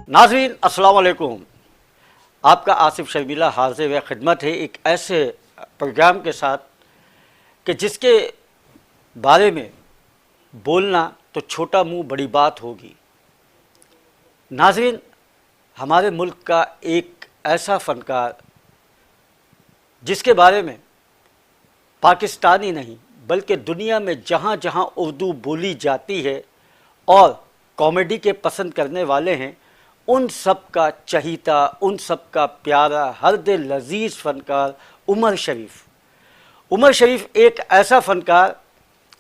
नाज़रीन अस्सलाम वालेकुम। आपका आसिफ शर्मिला हाज़िर व खिदमत है एक ऐसे प्रोग्राम के साथ कि जिसके बारे में बोलना तो छोटा मुंह बड़ी बात होगी। नाज़रीन, हमारे मुल्क का एक ऐसा फ़नकार जिसके बारे में पाकिस्तान ही नहीं बल्कि दुनिया में जहाँ जहाँ उर्दू बोली जाती है और कॉमेडी के पसंद करने वाले हैं, उन सब का चहीता, उन सब का प्यारा, हर दिल लजीज़ फ़नकार उमर शरीफ। उमर शरीफ एक ऐसा फ़नकार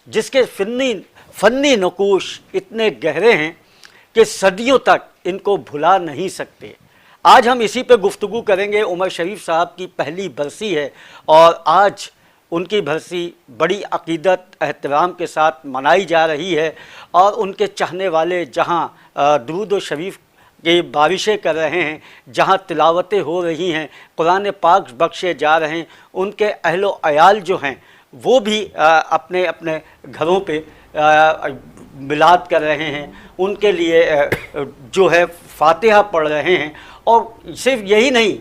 जिसके फ़न्नी नकूश इतने गहरे हैं कि सदियों तक इनको भुला नहीं सकते। आज हम इसी पे गुफ्तगू करेंगे। उमर शरीफ साहब की पहली बरसी है और आज उनकी बरसी बड़ी अक़ीदत एहतराम के साथ मनाई जा रही है और उनके चाहने वाले जहाँ दुरूद व शरीफ की बारिशें कर रहे हैं, जहाँ तिलावतें हो रही हैं, कुरान पाक बख्शे जा रहे हैं, उनके अहलो अयाल जो हैं वो भी अपने अपने घरों पे मिलाद कर रहे हैं, उनके लिए जो है फातिहा पढ़ रहे हैं। और सिर्फ यही नहीं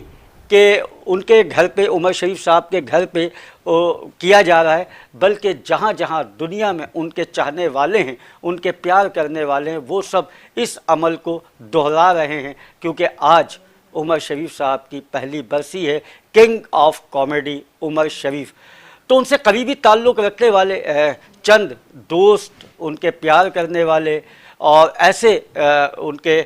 कि उनके घर पे, उमर शरीफ साहब के घर पे किया जा रहा है, बल्कि जहाँ जहाँ दुनिया में उनके चाहने वाले हैं, उनके प्यार करने वाले हैं, वो सब इस अमल को दोहरा रहे हैं, क्योंकि आज उमर शरीफ साहब की पहली बरसी है। किंग ऑफ कॉमेडी उमर शरीफ। तो उनसे करीबी ताल्लुक़ रखने वाले चंद दोस्त, उनके प्यार करने वाले और ऐसे उनके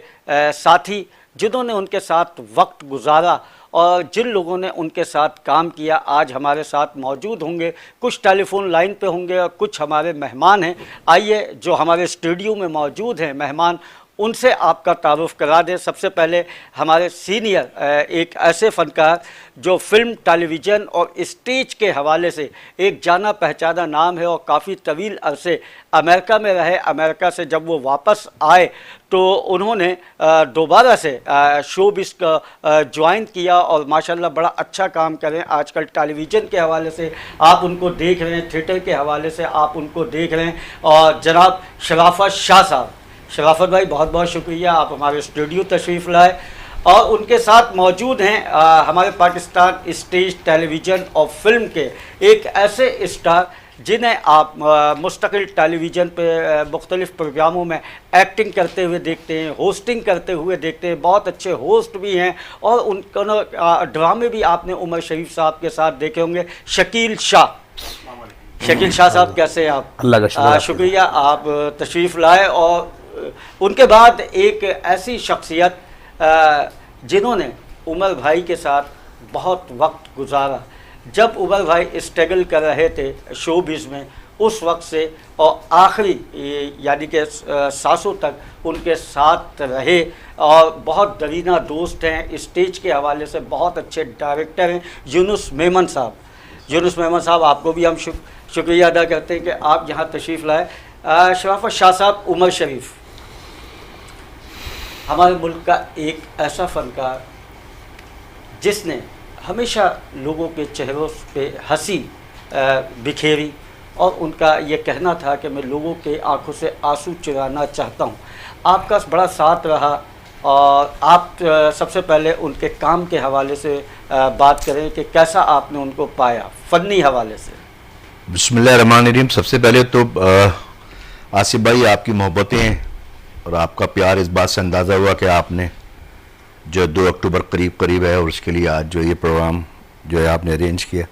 साथी जिन्होंने उनके साथ वक्त गुजारा और जिन लोगों ने उनके साथ काम किया, आज हमारे साथ मौजूद होंगे। कुछ टेलीफोन लाइन पे होंगे और कुछ हमारे मेहमान हैं। आइए जो हमारे स्टूडियो में मौजूद हैं मेहमान, उनसे आपका तारुफ़ करा दें। सबसे पहले हमारे सीनियर एक ऐसे फ़नकार जो फ़िल्म, टेलीविज़न और स्टेज के हवाले से एक जाना पहचाना नाम है और काफ़ी तवील अरसे अमेरिका में रहे। अमेरिका से जब वो वापस आए तो उन्होंने दोबारा से शोबिज़ का ज्वाइन किया और माशाल्लाह बड़ा अच्छा काम करें। आजकल टेलीविज़न के हवाले से आप उनको देख रहे हैं, थिएटर के हवाले से आप उनको देख रहे हैं। और जनाब शराफत शाह साहब, शराफत भाई बहुत बहुत शुक्रिया, आप हमारे स्टूडियो तशरीफ़ लाए। और उनके साथ मौजूद हैं हमारे पाकिस्तान स्टेज, टेलीविज़न और फिल्म के एक ऐसे स्टार जिन्हें आप मुस्तकिल टेलीविज़न पे मुख्तलिफ़ प्रोग्रामों में एक्टिंग करते हुए देखते हैं, होस्टिंग करते हुए देखते हैं। बहुत अच्छे होस्ट भी हैं और उनको ड्रामे भी आपने उमर शरीफ साहब के साथ देखे होंगे। शकील शाह। शकील शाह साहब कैसे हैं आप? अल्लाह का शुक्रिया, आप तशरीफ़ लाए। और उनके बाद एक ऐसी शख्सियत जिन्होंने उमर भाई के साथ बहुत वक्त गुजारा। जब उमर भाई स्ट्रगल कर रहे थे शोबिज़ में, उस वक्त से और आखिरी यानी कि सांसों तक उनके साथ रहे और बहुत दरीना दोस्त हैं। स्टेज के हवाले से बहुत अच्छे डायरेक्टर हैं यूनुस मेमन साहब। यूनुस मेमन साहब, आपको भी हम शुक्रिया अदा करते हैं कि आप यहाँ तशरीफ़ लाए। शराफत शाह साहब, उमर शरीफ हमारे मुल्क का एक ऐसा फ़नकार जिसने हमेशा लोगों के चेहरों पे हंसी बिखेरी और उनका ये कहना था कि मैं लोगों के आंखों से आंसू चुराना चाहता हूँ। आपका बड़ा साथ रहा और आप सबसे पहले उनके काम के हवाले से बात करें कि कैसा आपने उनको पाया फ़न्नी हवाले से। बिस्मिल्लाहिर्रहमानिर्रहीम। सबसे पहले तो आसिफ भाई, आपकी मोहब्बतें और आपका प्यार इस बात से अंदाज़ा हुआ कि आपने जो 2 अक्टूबर करीब है और उसके लिए आज जो ये प्रोग्राम जो है आपने अरेंज किया।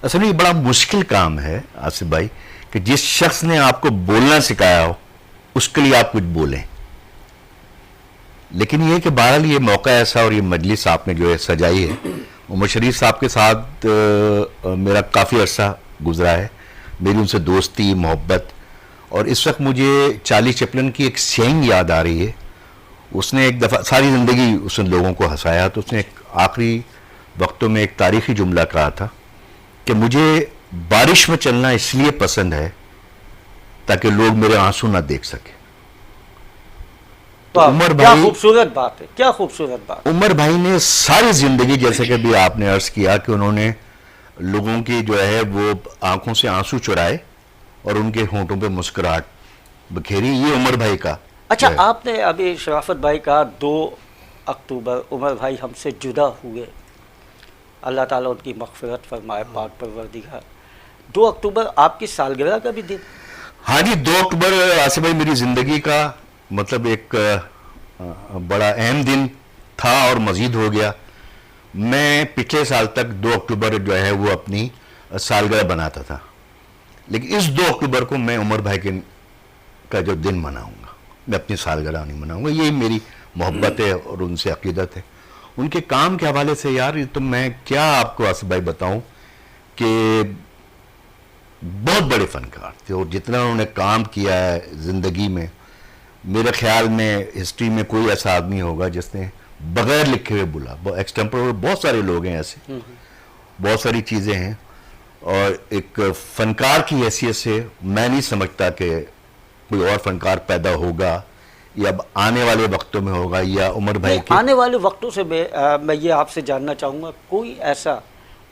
असल में ये बड़ा मुश्किल काम है आसिफ भाई कि जिस शख्स ने आपको बोलना सिखाया हो उसके लिए आप कुछ बोलें, लेकिन ये कि बहरहाल ये मौका ऐसा और ये मजलिस आपने जो है सजाई है। उमर शरीफ साहब के साथ मेरा काफ़ी अरसा गुजरा है, मेरी उनसे दोस्ती, मोहब्बत। और इस वक्त मुझे चार्ली चैपलिन की एक सेइंग याद आ रही है। उसने एक दफ़ा, सारी ज़िंदगी उसने लोगों को हंसाया, तो उसने एक आखिरी वक्तों में एक तारीख़ी जुमला कहा था कि मुझे बारिश में चलना इसलिए पसंद है ताकि लोग मेरे आंसू ना देख सके। तो उमर भाई, क्या खूबसूरत बात है, क्या खूबसूरत बात। उमर भाई ने सारी ज़िंदगी, जैसे कि भी आपने अर्ज़ किया कि उन्होंने लोगों की जो है वो आंखों से आंसू चुराए और उनके होंठों पे मुस्कुराहट बखेरी, ये उमर भाई का। अच्छा, आपने अभी शराफत भाई का 2 अक्टूबर उमर भाई हमसे जुदा हुए, अल्लाह ताला उनकी मग़फ़िरत फरमाए पाक परवरदिगार। 2 अक्टूबर आपकी सालगिरह का भी दिन। हाँ जी, 2 अक्टूबर आसिफ भाई मेरी ज़िंदगी का मतलब एक बड़ा अहम दिन था और मज़ीद हो गया। मैं पिछले साल तक 2 अक्टूबर जो है वो अपनी सालगिरह बनाता था, लेकिन इस 2 अक्टूबर को मैं उमर भाई का जो दिन मनाऊंगा, मैं अपनी सालगिरह नहीं मनाऊंगा। ये मेरी मोहब्बत है और उनसे अकीदत है। उनके काम के हवाले से यार ये तो मैं क्या आपको आसिफ भाई बताऊं कि बहुत बड़े फनकार थे और जितना उन्होंने काम किया है ज़िंदगी में, मेरे ख्याल में हिस्ट्री में कोई ऐसा आदमी होगा जिसने बगैर लिखे हुए बोला। एक्सटेम्पोरल बहुत सारे लोग हैं ऐसे, बहुत सारी चीज़ें हैं, और एक फनकार की हैसियत से मैं नहीं समझता कि कोई और फनकार पैदा होगा या अब आने वाले वक्तों में होगा या उमर भाई के आने वाले वक्तों से मैं ये आपसे जानना चाहूँगा, कोई ऐसा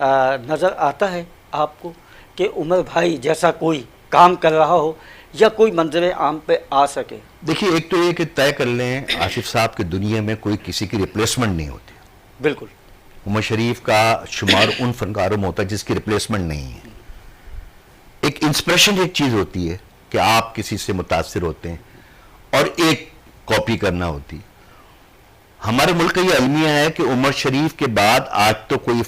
नज़र आता है आपको कि उमर भाई जैसा कोई काम कर रहा हो या कोई मंजर आम पे आ सके? देखिए, एक तो ये कि तय कर लें आसिफ साहब की दुनिया में कोई किसी की रिप्लेसमेंट नहीं होती। बिल्कुल। उमर शरीफ का शुमार उन फनकारों में होता है जिसकी रिप्लेसमेंट नहीं है। एक इंस्पिरेशन एक चीज़ होती है कि आप किसी से मुतासिर होते हैं और एक कॉपी करना होती। हमारे मुल्क का ये अलमिया है कि उमर शरीफ के बाद आज तो कोई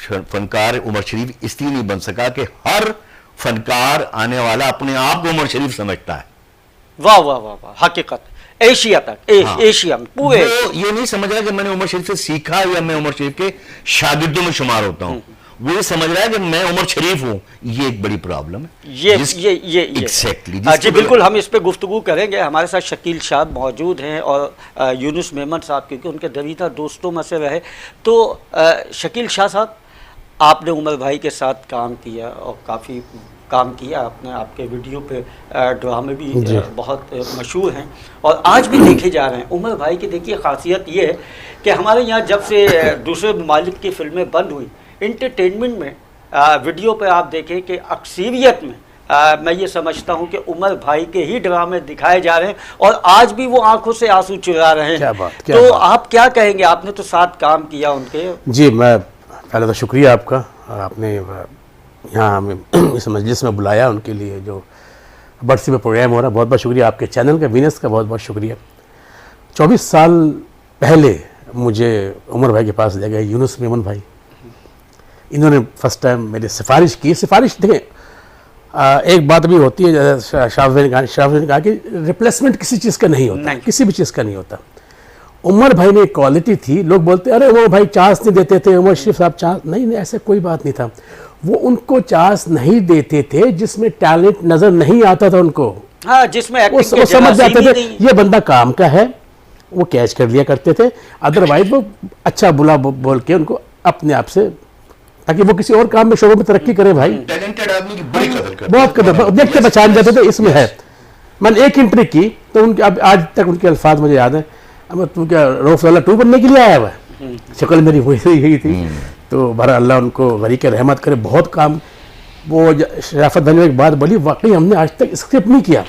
फनकार उमर शरीफ इसलिए नहीं बन सका कि हर फनकार आने वाला अपने आप को उमर शरीफ समझता है। वाह वाह वाह वाह, हकीकत एशिया तक हाँ। एशिया में पूरे वो ये नहीं समझ रहा कि मैंने उमर शरीफ से सीखा या मैं उमर शरीफ के शागिर्दों में शुमार होता हूं। वो ये समझ रहा है कि मैं उमर शरीफ हूं। ये एक बड़ी प्रॉब्लम है। ये एग्जैक्टली जी बिल्कुल, हम इस पे गुफ्तगू करेंगे। हमारे साथ शकील साहब मौजूद हैं और यूनुस मेमन साहब, क्योंकि उनके दरीदा दोस्तों में से रहे। तो शकील शाह साहब, आपने उमर भाई के साथ काम किया और काफ़ी काम किया आपने, आपके वीडियो पे ड्रामे भी बहुत मशहूर हैं और आज भी देखे जा रहे हैं। उमर भाई की देखिए खासियत ये है कि हमारे यहाँ जब से दूसरे ममालिक की फिल्में बंद हुई, इंटरटेनमेंट में वीडियो पे आप देखें कि अक्सरियत में मैं ये समझता हूँ कि उमर भाई के ही ड्रामे दिखाए जा रहे हैं और आज भी वो आंखों से आंसू चुरा रहे हैं। क्या बात आप क्या कहेंगे? आपने तो साथ काम किया उनके। जी, मैं पहले तो शुक्रिया आपका, और आपने यहाँ हमें इस मजलिस में बुलाया, उनके लिए जो बर्सी में प्रोग्राम हो रहा है, बहुत बहुत शुक्रिया। आपके चैनल का, वीनस का बहुत बहुत शुक्रिया। 24 साल पहले मुझे उमर भाई के पास ले गए यूनुस मेमन भाई। इन्होंने फर्स्ट टाइम मेरी सिफारिश की। सिफारिश देखें, एक बात भी होती है, शाहज़ ने कहा कि रिप्लेसमेंट किसी चीज़ का नहीं होता, किसी भी चीज़ का नहीं होता। उमर भाई में एक क्वालिटी थी, लोग बोलते अरे उमर भाई चांस नहीं देते थे, उमर शरीफ साहब चांस नहीं, ऐसे कोई बात नहीं था। वो उनको चांस नहीं देते थे जिसमें टैलेंट नज़र नहीं आता था उनको। हाँ, जिसमें वो समझ जाते थे ये बंदा काम का है, वो कैच कर लिया करते थे। अदरवाइज वो अच्छा बुला बोल के उनको अपने आप से, ताकि वो किसी और काम में शोबे में तरक्की करे। भाई टैलेंटेड आदमी की बड़ी कदर करते, बहुत कदर देखते पहचान जाते थे। इसमें है, मैंने एक एंट्री की तो उनके अब आज तक उनके अल्फाज मुझे याद है, अब तू क्या रौफ़ 2 बनने के लिए आया हुआ है? शक्ल मेरी वही गई थी। तो भरा अल्लाह उनको वरी के रहमत करे, बहुत काम। वो शराफत धनी एक बात बोली, वाकई हमने आज तक स्क्रिप्ट नहीं किया।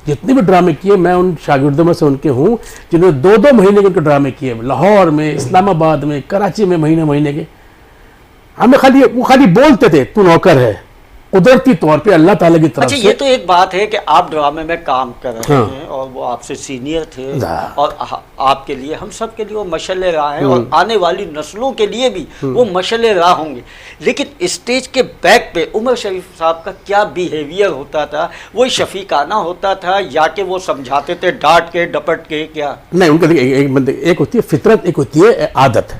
जितने भी ड्रामे किए, मैं उन शागिर्दों में से उनके हूँ जिन्होंने 2-2 महीने के उनके ड्रामे किए, लाहौर में, इस्लामाबाद में, कराची में, महीने के। हमें वो खाली बोलते थे तू नौकर है, कुदरती तौर पे अल्लाह ताला की तरफ अच्छा, ये तो एक बात है कि आप ड्रामे में काम कर रहे हैं और वो आपसे सीनियर थे और आपके लिए, हम सब के लिए वो मशअले राह हैं और आने वाली नस्लों के लिए भी वो मशअले राह होंगे। लेकिन स्टेज के बैक पे उमर शरीफ साहब का क्या बिहेवियर होता था? वो शफीकाना होता था या कि वो समझाते थे डांट के डपट के? क्या नहीं, उनका एक होती है फितरत, एक होती है आदत,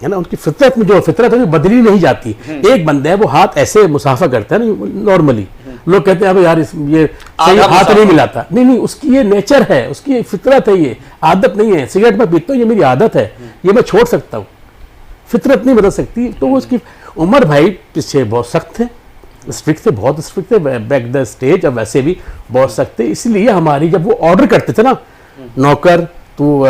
है ना। उनकी फितरत में जो फितरत है बदली नहीं जाती। एक बंदा है वो हाथ ऐसे मुसाफा करता है ना नॉर्मली, लोग कहते हैं अबे यार ये सही हाथ नहीं मिलाता। नहीं, उसकी ये नेचर है, उसकी फितरत है, ये आदत नहीं है। सिगरेट में पीता हूँ, ये मेरी आदत है, ये मैं छोड़ सकता हूँ, फितरत नहीं बदल सकती। तो वो उसकी उमर भाई पीछे बहुत सख्त थे, स्ट्रिक्ट थे, बहुत स्ट्रिक्ट थे बैक द स्टेज, और वैसे भी बहुत सख्त थे। इसलिए हमारी जब वो ऑर्डर करते थे ना, नौकर तू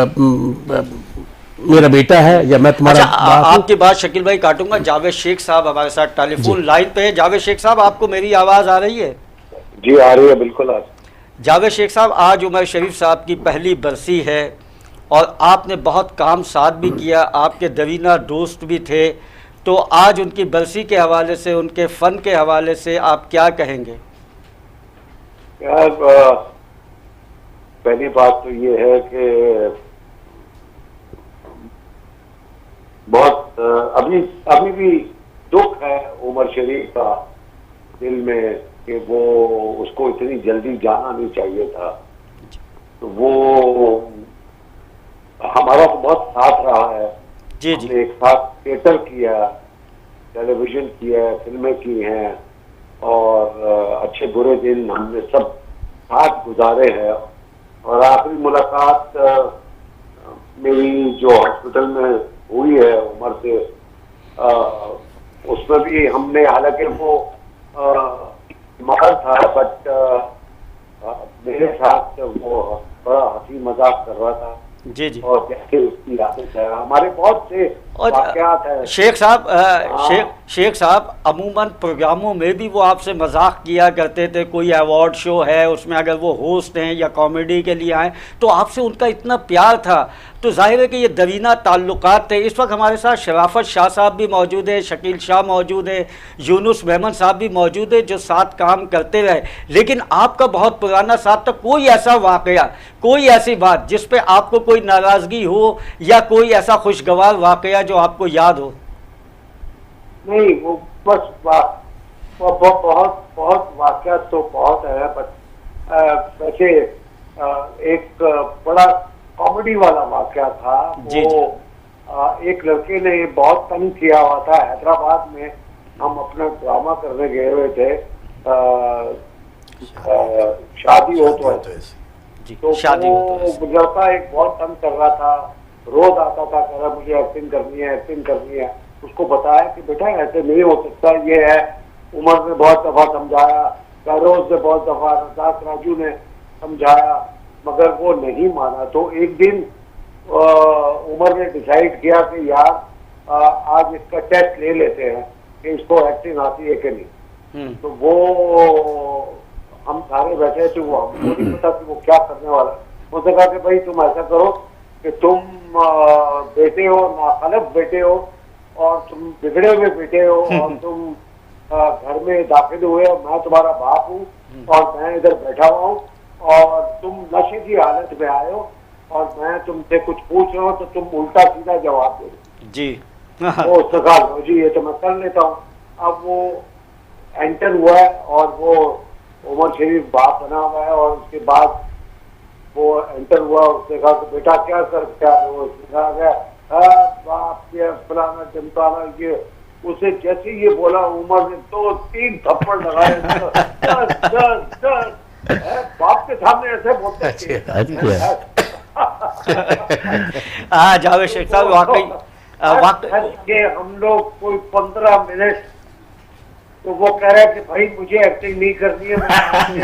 मेरा बेटा है या मैं तुम्हारा आपकी बात शकील भाई काटूंगा। जावेद शेख साहब हमारे साथ टेलीफोन लाइन पे है। जावेद शेख साहब, आपको मेरी आवाज़ आ रही है? जी आ रही है, बिल्कुल आ रही है। जावेद शेख साहब, आज उमर शरीफ साहब की पहली बरसी है और आपने बहुत काम साथ भी किया, आपके दरीना दोस्त भी थे। तो आज उनकी बरसी के हवाले से, उनके फ़न के हवाले से आप क्या कहेंगे? यार पहली बात तो ये है कि बहुत अभी भी दुख है उमर शरीफ का दिल में कि वो उसको इतनी जल्दी जाना नहीं चाहिए था। तो वो हमारा तो बहुत साथ रहा है। जी हमने एक साथ थिएटर किया, टेलीविजन किया, फिल्में की हैं और अच्छे बुरे दिन हमने सब साथ गुजारे हैं। और आखिरी मुलाकात मेरी जो हॉस्पिटल में हुई है उमर से, उसमें भी हमने, हालांकि वो मगर था, बट मेरे साथ वो बड़ा हंसी मजाक कर रहा था। जी जी। और कैसे उसकी आदत है, हमारे बहुत से वाकयात हैं। शेख साहब, शेख साहब अमूमन प्रोग्रामों में भी वो आपसे मजाक किया करते थे। कोई अवार्ड शो है, उसमें अगर वो होस्ट हैं या कॉमेडी के लिए आए तो आपसे उनका इतना प्यार था। तो जाहिर है कि ये दरीना ताल्लुकात थे। इस वक्त हमारे साथ शराफत शाह साहब भी मौजूद है, शकील शाह मौजूद है, यूनुस मेमन साहब भी मौजूद है, जो साथ काम करते रहे। लेकिन आपका बहुत पुराना साथ था। कोई ऐसा वाकया, कोई ऐसी बात जिस पे आपको कोई नाराज़गी हो या कोई ऐसा खुशगवार वाकया जो आपको याद हो? नहीं, वो बस बहुत बहुत वाकया तो बहुत है, बट वैसे एक बड़ा कॉमेडी वाला वाकया था। जी, वो एक लड़के ने बहुत तंग किया हुआ था हैदराबाद में। हम अपना ड्रामा करने गए हुए थे, शादी हो तो शादी वो लड़का एक बहुत तंग कर रहा था, रोज आता था, कह रहा मुझे एक्टिंग करनी है, एक्टिंग करनी है। उसको बताया कि बेटा ऐसे नहीं हो सकता, ये है। उमर ने बहुत दफा समझाया, फैरोज ने बहुत दफा, रजाक राजू ने समझाया, मगर वो नहीं माना। तो एक दिन उमर ने डिसाइड किया कि यार आज इसका टेस्ट ले लेते हैं कि इसको एक्टिंग आती है कि नहीं। तो वो हम सारे बैठे थे, वो हमको नहीं पता कि वो क्या करने वाला। उसने कहा कि भाई तुम ऐसा करो कि तुम बेटे हो, नाखलफ बेटे हो, और तुम बिगड़े हुए बेटे हो, और तुम घर में दाखिल हुए, और मैं तुम्हारा बाप हूँ और मैं इधर बैठा हुआ हूँ, और तुम नशे की हालत में आए हो और मैं तुमसे कुछ पूछ रहा हूँ तो तुम उल्टा सीधा जवाब दे दो। जी। वो उसने कहा लो जी, ये तो मैं कर लेता हूँ। अब वो एंटर हुआ है और वो उमर शरीफ बाप बना हुआ है, और उसके बाद वो एंटर हुआ। उसने कहा कि बेटा क्या कर क्या, वो कहा गया बाप ये फलाना चमकाना, ये उसे जैसे ये बोला उमर ने तो 3 थप्पड़ लगाए। बाप के सामने ऐसे बोलते हाँ जावेद शेख साहब, वाकई हम लोग कोई 15 मिनट, तो वो कह रहा है कि भाई मुझे एक्टिंग नहीं करनी है, मैं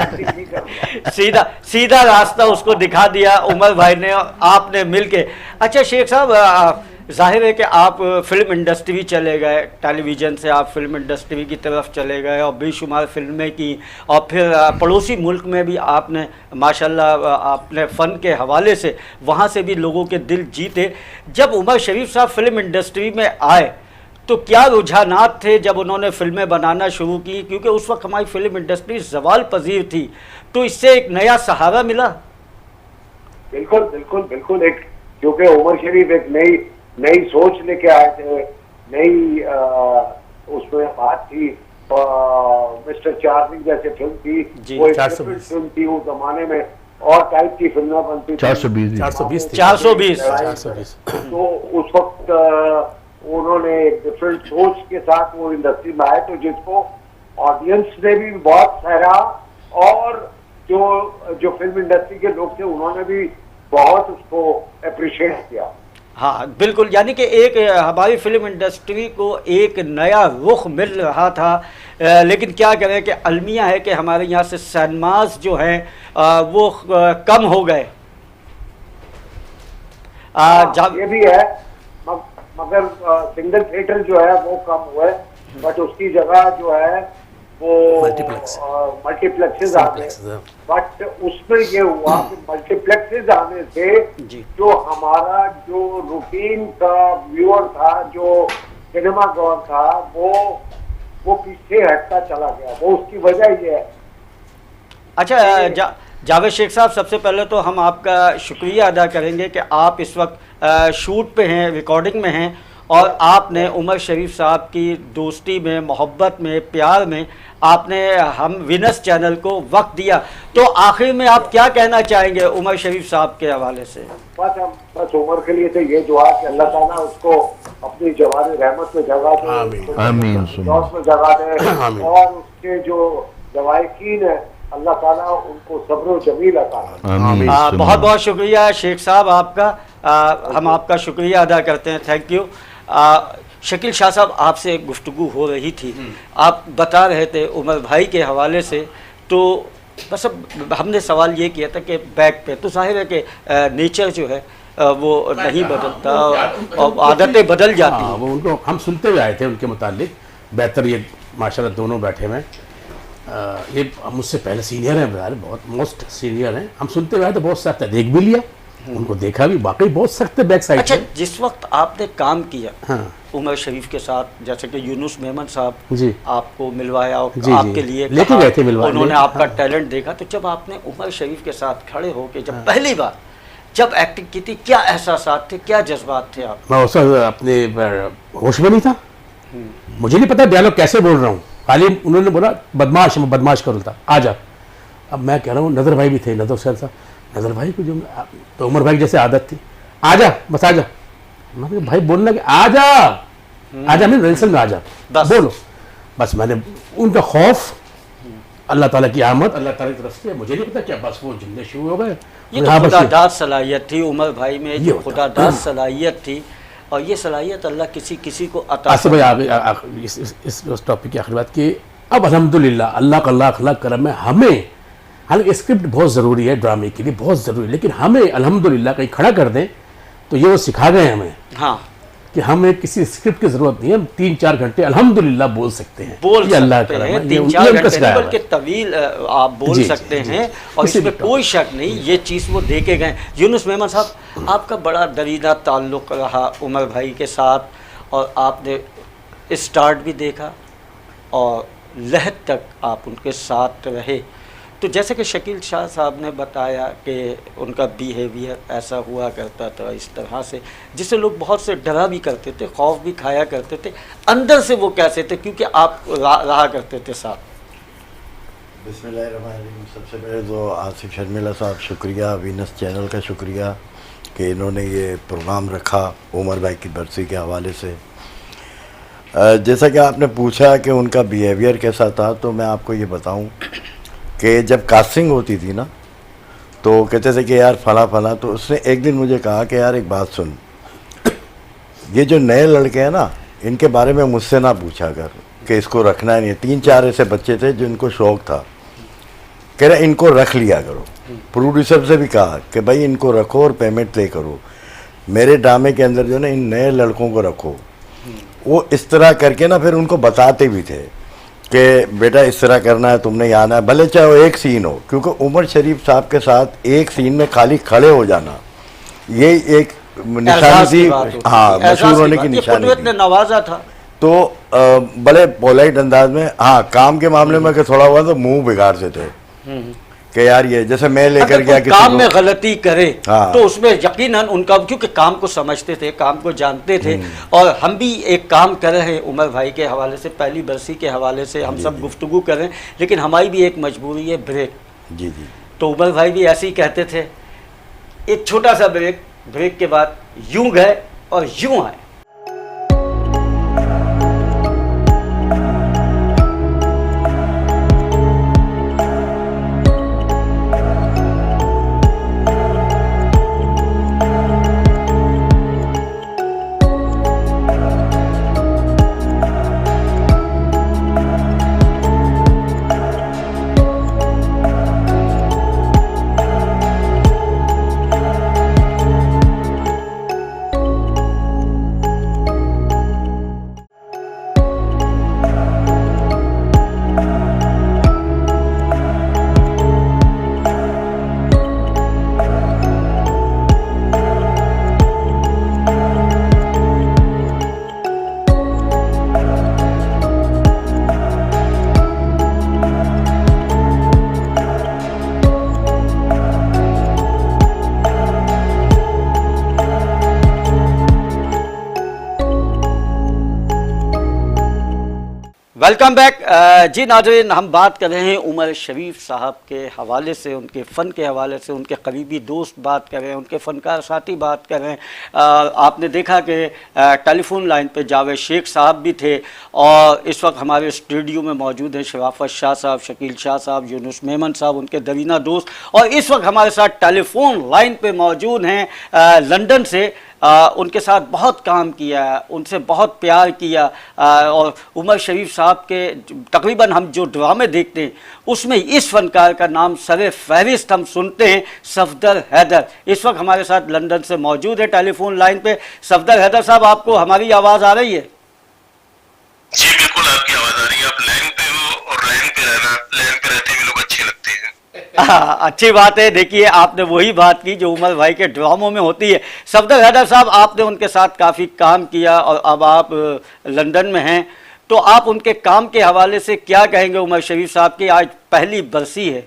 एक्टिंग नहीं करूंगा। सीधा रास्ता उसको दिखा दिया उमर भाई ने, आपने मिलके। अच्छा शेख साहब, जाहिर है कि आप फिल्म इंडस्ट्री चले गए, टेलीविज़न से आप फिल्म इंडस्ट्री की तरफ चले गए और बेशुमार फिल्में की, और फिर पड़ोसी मुल्क में भी आपने माशाल्लाह आपने फ़न के हवाले से वहाँ से भी लोगों के दिल जीते। जब उमर शरीफ साहब फिल्म इंडस्ट्री में आए तो क्या रुझानात थे जब उन्होंने फिल्में बनाना शुरू की? क्योंकि उस वक्त हमारी फिल्म इंडस्ट्री ज़वाल पजीर थी, तो इससे एक नया सहारा मिला। बिल्कुल बिल्कुल बिल्कुल। एक क्योंकि उमर शरीफ एक नई सोच लेके आए थे, नई उसमें बात थी। मिस्टर चार्ली जैसे फिल्म थी, वो एक फिल्म थी उस जमाने में, और टाइप की फिल्में बनती थी। 420। तो उस वक्त उन्होंने एक डिफरेंट सोच के साथ वो इंडस्ट्री में आए, तो जिसको ऑडियंस ने भी बहुत सराहा, और जो फिल्म इंडस्ट्री के लोग थे उन्होंने भी बहुत उसको अप्रिशिएट किया। हाँ बिल्कुल, यानी कि एक हमारी फिल्म इंडस्ट्री को एक नया रुख मिल रहा था। लेकिन क्या करें कि अलमिया है कि हमारे यहाँ से सिनेमाज जो हैं वो कम हो गए। ये भी है, मगर सिंगल थिएटर जो है वो कम हुआ है, बट उसकी जगह जो है वो मल्टीप्लेक्स। मल्टीप्लेक्सेस आ गए, बट उसमें ये हुआ कि मल्टीप्लेक्सेस आने से जी। जो हमारा जो रूटीन का व्यूअर था, जो सिनेमा गौर था, वो पीछे हटता चला गया। वो उसकी वजह ये है। अच्छा जावेद शेख साहब, सबसे पहले तो हम आपका शुक्रिया अदा करेंगे कि आप इस वक्त शूट पे हैं, रिकॉर्डिंग में हैं, और आपने उमर शरीफ साहब की दोस्ती में, मोहब्बत में, प्यार में आपने हम विनस चैनल को वक्त दिया। तो आखिर में आप क्या कहना चाहेंगे उमर शरीफ साहब के हवाले से? बस उमर के लिए तो ये दुआ कि अल्लाह ताला उसको अपनी जवानी रहमत में जगह दे, आमीन। में जगह दे, और उसके जो लवाहिकीन है अल्लाह ताला उनको सब्र व जमील अता करे। बहुत बहुत शुक्रिया शेख साहब आपका, हम आपका शुक्रिया अदा करते हैं, थैंक यू। शकील शाह साहब, आपसे गुफ्तगू हो रही थी, आप बता रहे थे उमर भाई के हवाले से, तो बस अब हमने सवाल ये किया था कि बैक पे तो जाहिर है कि नेचर जो है वो नहीं बदलता और आदतें बदल जाती हैं। वो उनको हम सुनते हुए आए थे उनके मुतालिक। बेहतर ये माशाल्लाह दोनों बैठे हुए हैं, ये मुझसे पहले सीनियर हैं, बहुत मोस्ट सीनियर हैं। हम सुनते हुए आए तो बहुत सख्त है, देख भी लिया, उनको देखा भी, वाकई बहुत सख्त है बैक साइड। अच्छा, जिस वक्त आपने काम किया हाँ। उमर शरीफ के साथ, जैसे कि यूनुस मेमन साहब जी आपको मिलवाया और जी, आपके लिए लेके गए थे मिलवाने, उन्होंने आपका हाँ। टैलेंट देखा, तो जब आपने उमर शरीफ के साथ खड़े होकर जब पहली बार जब एक्टिंग की थी, क्या एहसासात थे, क्या जज्बात थे आप? मैं उस वक्त अपने होश में नहीं था, मुझे नहीं पता डायलॉग कैसे बोल रहा हूँ, खाली उन्होंने बोला बदमाश, मैं बदमाश कर रहा था, आ जा। अब मैं कह रहा हूँ, नज़र भाई भी थे, नज़र हुसैन साहब, नज़र भाई को जो तो उमर भाई जैसे आदत थी, आ जा बस आ जा। मैं कहा, भाई बोलना कि आ जा, आ जा, नहीं रेंसल में आ जा, बस। बोलो। बस मैंने उनका खौफ, अल्लाह ताला की आमद अल्लाह ताला की तरफ से, मुझे नहीं पता क्या, बस वो जुमले शुरू हो गए। ये तो हाँ, बस खुदादाद सलाहियत थी उमर भाई में, ये जो होता। खुदादाद सलाहियत थी, और ये सलाहियत अल्लाह किसी किसी को अता आसिफ भाई आगे इस टॉपिक की आखिरी बात की, अब अल्हम्दुलिल्लाह अल्लाह का लाख लाख करम है, हमें हालांकि स्क्रिप्ट बहुत ज़रूरी है ड्रामे के लिए, बहुत ज़रूरी, लेकिन हमें अल्हम्दुलिल्लाह कहीं खड़ा कर दें तो ये वो सिखा गए हमें हाँ कि हमें किसी स्क्रिप्ट की ज़रूरत नहीं है, हम 3-4 घंटे अल्हम्दुलिल्लाह बोल सकते हैं, बोल ये अल्लाह सकते का हैं, रहम है, 3-4 ये उनका घंटे नहीं सिखाया बल्कि हुआ है। तवील आप बोल जी, सकते जी, हैं, जी। और किसी इसमें भी कोई शक नहीं, ये चीज़ वो दे के गए। यूनुस मेमन साहब, आपका बड़ा दरीदा ताल्लुक़ रहा उमर भाई के साथ, और आपने स्टार्ट भी देखा और लहद तक आप उनके साथ रहे। तो जैसे कि शकील शाह साहब ने बताया कि उनका बिहेवियर ऐसा हुआ करता था इस तरह से, जिससे लोग बहुत से डरा भी करते थे, खौफ भी खाया करते थे, अंदर से वो कैसे थे, क्योंकि आप रहा करते थे साथ। बिस्मिल्लाहिर्रहमानिर्रहीम। सबसे पहले तो आसिफ शर्मिला साहब शुक्रिया, वीनस चैनल का शुक्रिया कि इन्होंने ये प्रोग्राम रखा उमर भाई की बरसी के हवाले से। जैसा कि आपने पूछा कि उनका बिहेवियर कैसा था, तो मैं आपको ये बताऊं कि जब कास्टिंग होती थी ना, तो कहते थे कि यार फला फला, तो उसने एक दिन मुझे कहा कि यार एक बात सुन, ये जो नए लड़के हैं ना, इनके बारे में मुझसे ना पूछा कर कि इसको रखना नहीं है। 3-4 ऐसे बच्चे थे जिनको शौक़ था, कह रहे इनको रख लिया करो। प्रोड्यूसर से भी कहा कि भाई इनको रखो और पेमेंट ले करो, मेरे ड्रामे के अंदर जो ना इन नए लड़कों को रखो। वो इस तरह करके ना फिर उनको बताते भी थे कि बेटा इस तरह करना है, तुमने यहाँ आना है, भले चाहे वो एक सीन हो, क्योंकि उमर शरीफ साहब के साथ एक सीन में खाली खड़े हो जाना ये एक निशानी थी, हाँ, मशहूर होने की निशानी कुदरत ने थी। नवाजा था। तो भले पोलाइट अंदाज में, हाँ, काम के मामले में कि थोड़ा हुआ तो मुंह बिगाड़ते थे कि यार ये जैसे मैं लेकर अगर गया कोई काम में गलती करे हाँ। तो उसमें यकीनन उनका, क्योंकि काम को समझते थे, काम को जानते थे, और हम भी एक काम कर रहे हैं उमर भाई के हवाले से, पहली बरसी के हवाले से हम सब गुफ्तगू कर रहे हैं, लेकिन हमारी भी एक मजबूरी है ब्रेक। जी जी। तो उमर भाई भी ऐसे ही कहते थे, एक छोटा सा ब्रेक, ब्रेक के बाद यूं गए और यूं आए। Welcome back. जी नाज़रीन, हम बात कर रहे हैं उमर शरीफ साहब के हवाले से, उनके फ़न के हवाले से, उनके करीबी दोस्त बात कर रहे हैं, उनके फ़नकार साथी बात कर रहे हैं। आपने देखा कि टेलीफोन लाइन पे जावेद शेख साहब भी थे और इस वक्त हमारे स्टूडियो में मौजूद हैं शराफत शाह साहब, शकील शाह साहब, यूनुस मेमन साहब, उनके दरीना दोस्त, और इस वक्त हमारे साथ टेलीफोन लाइन पे मौजूद हैं लंदन से। उनके साथ बहुत काम किया, उनसे बहुत प्यार किया, और उमर शरीफ साहब के तकरीबन हम जो ड्रामे देखते हैं उसमें इस फनकार का नाम सरे फहरिस्त हम सुनते हैं, सफदर हैदर। इस वक्त हमारे साथ लंदन से मौजूद है टेलीफोन लाइन पे। सफदर हैदर साहब, आपको हमारी आवाज़ आ रही है? जी बिल्कुल, आपकी आवाज़ आ रही है। आप लाइन पे हो और लाइन पे रहते हुए लोग अच्छे लगते हैं। अच्छी बात है। देखिए, आपने वही बात की जो उमर भाई के ड्रामों में होती है। सफदर हैदर साहब, आपने उनके साथ काफ़ी काम किया और अब आप लंदन में हैं, तो आप उनके काम के हवाले से क्या कहेंगे? उमर शरीफ साहब की आज पहली बरसी है।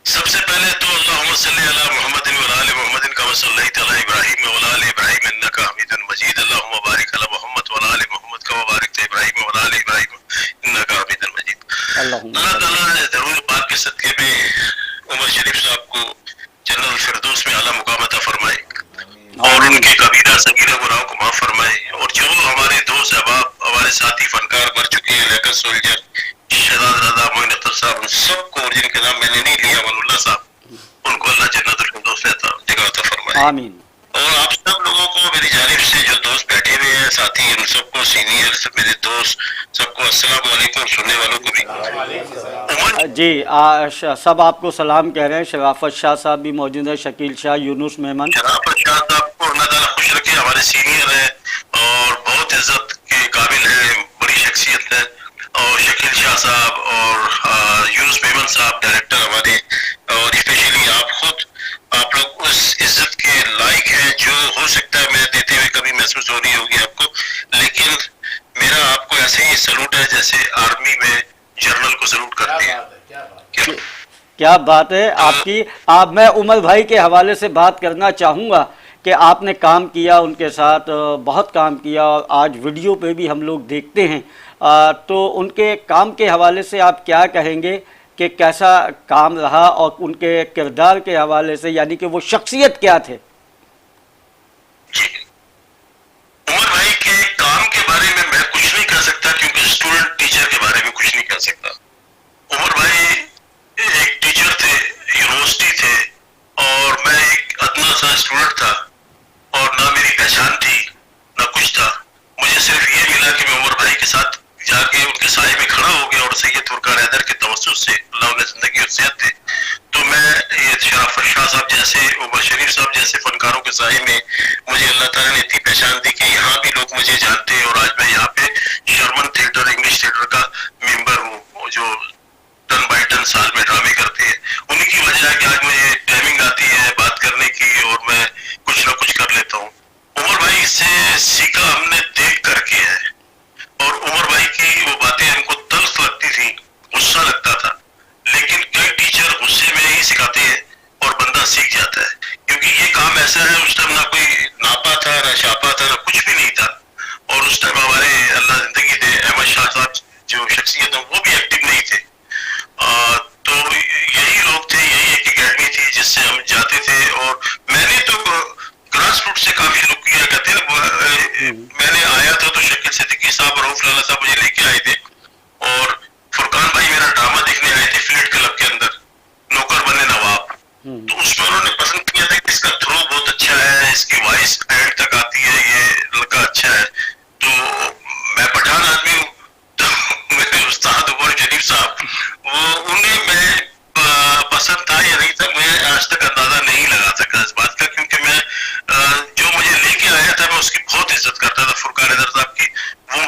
सबसे पहले तो अल्लाहुम्मा सल्ली अला मुहम्मदिन व आले मुहम्मदिन कमा सल्लैता अला इब्राहीम व आले इब्राहीम इन्नका हमीदुन मजीद। अल्लाहुम्मा बारिक अला मुहम्मद व आले मुहम्मद कमा बारकता इब्राहीम व आले इब्राहीम इन्नका हमीदुन मजीद। अल्लाह ताला ज़रूर पाक के सदके में उमर शरीफ साहब को जन्नतुल फिरदौस में आला मुकाम अता फरमाए और उनके कबीरा सगीरा गुनाहों को माफ फरमाए। और जो हमारे दोस्त अहबाब, हमारे साथी फनकार मर चुके हैं, लेकर सोल्जर, शहजाद रजा, मोइन अख्तर साहब, उन सबको, और जिनके नाम मैंने नहीं लिया, मनुल्लाह साहब, उनको अल्लाह जन्नतुल फिरदौस में जगह अता फरमाए। आमीन। और आप सब लोगों को मेरी जानिब से, जो दोस्त बैठे हुए हैं साथी, उन सबको, सीनियर सब मेरे दोस्त सबको अस्सलाम वालेकुम, सुनने वालों को भी जी सब आपको सलाम कह रहे हैं। शराफत शाह साहब भी मौजूद है, शकील शाह, यूनुस मेमन। शराफत शाह साहब को अल्लाह ताला खुश रखे, हमारे सीनियर हैं और बहुत इज्जत के काबिल हैं, बड़ी शख्सियत है। और शकील शाह साहब और यूनुस मेमन साहब डायरेक्टर हमारे, और स्पेशली आप खुद, आप लोग उस इज्जत के लायक हैं जो हो सकता है मैं देते हुए कभी महसूस हो रही होगी आपको, लेकिन मेरा आपको ऐसे ही सलूट है जैसे आर्मी में जनरल को सलूट करते हैं। क्या बात है आपकी। आप, मैं उमर भाई के हवाले से बात करना चाहूँगा कि आपने काम किया उनके साथ, बहुत काम किया, और आज वीडियो पे भी हम लोग देखते हैं। तो उनके काम के हवाले से आप क्या कहेंगे कि कैसा काम रहा, और उनके किरदार के हवाले से, यानी कि वो शख्सियत क्या थे? उमर भाई के काम के बारे में मैं कुछ नहीं कह सकता, क्योंकि स्टूडेंट टीचर के बारे में कुछ नहीं कह सकता। उमर भाई एक टीचर थे, यूनिवर्सिटी थे, और मैं एक अदना सा स्टूडेंट था, और ना मेरी पहचान थी ना कुछ था। मुझे सिर्फ ये मिला कि मैं उमर भाई के साथ जाके उनके साए में खड़ा हो गया, और सैयद फुरकान हैदर के तवस्सुस से अल्लाह उन्हें जिंदगी और सेहत दे, तो मैं ये शराफत शाह साहब जैसे, उमर शरीफ साहब जैसे फनकारों के साए में मुझे अल्लाह ताला ने इतनी पहचान दी कि यहाँ भी लोग मुझे जानते हैं। और आज मैं यहाँ पे शर्मन थिएटर, इंग्लिश थिएटर का मेंबर हूँ, जो 10 बाई 10 साल में ड्रामे करते हैं। उन्हीं की वजह है कि आज मुझे टाइमिंग आती है बात करने की, और मैं कुछ ना कुछ कर लेता हूँ। उमर भाई से सीखा हमने देख करके है, और उमर भाई की वो बातें हमको तल्ख लगती थी, गुस्सा लगता था, लेकिन कई टीचर गुस्से में ही सिखाते हैं और बंदा सीख जाता है। क्योंकि ये काम ऐसा है, उस टाइम ना कोई नापा था, ना छापा था, ना कुछ भी नहीं था। और उस टाइम हमारे अल्लाह जिंदगी दे अहमद शाह साहब जो शख्सियत है, वो भी एक्टिव नहीं थे। तो यही लोग थे, यही एक अकेडमी थी जिससे हम जाते थे। और मैंने तो ग्रास रूट से काम शुरू किया करते हैं। मैंने आया था तो शकील सिद्दीकी साहब और रऊफ लाला साहब मुझे लेके आए थे, और फुरकान भाई मेरा ड्रामा देखने आए थे फ्लीट क्लब के अंदर, नौकर बने नवाब। तो उसमें उन्होंने पसंद किया था कि इसका थ्रो बहुत अच्छा है, इसकी वॉइस एंड तक आती है, ये लड़का अच्छा है। तो मैं पठान आदमी हूँ, तो मेरे उस्ताद उमर शरीफ साहब, वो उन्हें मैं पसंद था या नहीं था, मैं आज तक अंदाजा नहीं लगा सका इस बात का, क्योंकि मैं जो मुझे लेके आया था मैं उसकी बहुत इज्जत करता था, फुरकान हैदर साहब की। वो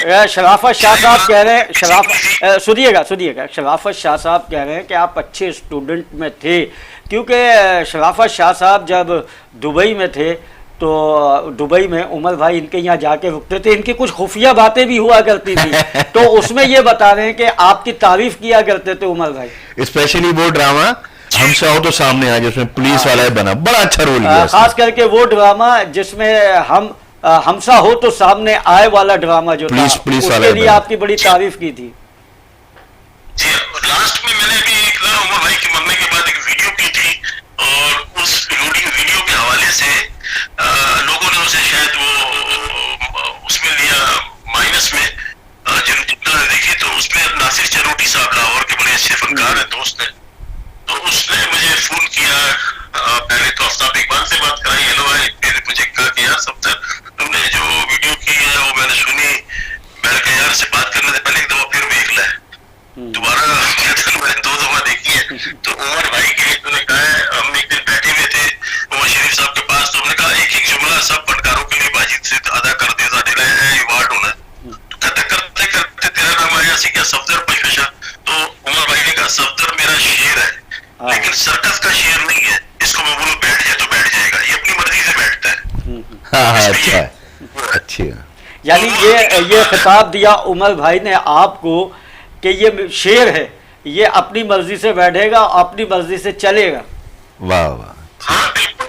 शराफत शाह साहब कह रहे हैं, सुनिएगा, शराफत शाह साहब कह रहे हैं कि आप अच्छे स्टूडेंट में थे, क्योंकि शराफत शाह साहब जब दुबई में थे तो दुबई में उमर भाई इनके यहाँ जाके रुकते थे, इनकी कुछ खुफिया बातें भी हुआ करती थी, तो उसमें ये बता रहे हैं कि आपकी तारीफ किया करते थे उमर भाई। स्पेशली वो ड्रामा हमसे हो तो सामने आ, जिसमें पुलिस वाला बना, बड़ा अच्छा रोल किया खास करके वो ड्रामा जिसमें हमसा हो तो सामने आए वाला ड्रामा जो था, उसके लिए आपकी बड़ी तारीफ की थी। जी, लास्ट में मैंने भी एक उमर भाई के मरने के बाद एक वीडियो की थी, और उस वीडियो के हवाले से लोगों ने उसे शायद वो उसमें लिया माइनस में, जितना देखी तो उसमें नासिर चरोटी साहब लाहौर के बड़े अच्छे फनकार है, दोस्त है, तो उसने मुझे फोन किया, पहले तो आफ्ताब इकबाल से बात कराई, हेलो भाई, फिर मुझे कहा कि यार सब तुमने जो वीडियो की है वो मैंने सुनी, मैंने कहा यार से बात करने से पहले एक दफा फिर देख ला, दोबारा मैंने 2 दफा देखी है। तो उमर भाई के लिए तूने कहा है, हम एक दिन बैठे हुए थे उमर शरीफ साहब के पास, तो हमने कहा एक एक जुमला सब फनकारों के लिए बाजीत से अदा कर दे, अवार्ड होना, तो करते करते करते तेरा नाम आया सी क्या सफदर पशा, तो उमर भाई ने कहा सफदर मेरा शेर है, लेकिन सर्कस का शेर नहीं है, इसको मैं बोलूं बैठ जाए तो बैठ जाएगा, ये अपनी मर्जी से बैठता है। अच्छा, यानी ये खिताब दिया उमर भाई ने आपको कि ये शेर है, ये अपनी मर्जी से बैठेगा, अपनी मर्जी से चलेगा। वाह वाह, हाँ बिल्कुल,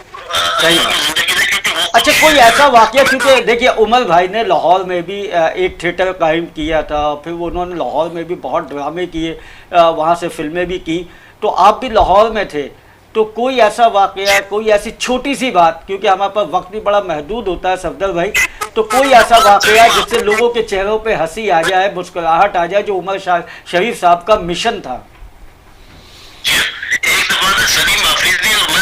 सही बात। जिंदगी में, क्योंकि वो अच्छा, कोई ऐसा वाकया, क्योंकि देखिए उमर भाई ने लाहौर में भी एक थिएटर कायम किया था, फिर उन्होंने लाहौर में भी बहुत ड्रामे किए, वहाँ से फिल्में भी की, तो आप भी लाहौर में थे, तो कोई ऐसा वाकया, कोई ऐसी छोटी सी बात, क्योंकि हमारे पास वक्त भी बड़ा महदूद होता है सफदर भाई, तो कोई ऐसा वाकया जिससे लोगों के चेहरों पे हंसी आ जाए, मुस्कुराहट आ जाए, जो उमर शरीफ साहब का मिशन था। एक दफा ना सलीम आफरीदी और मैं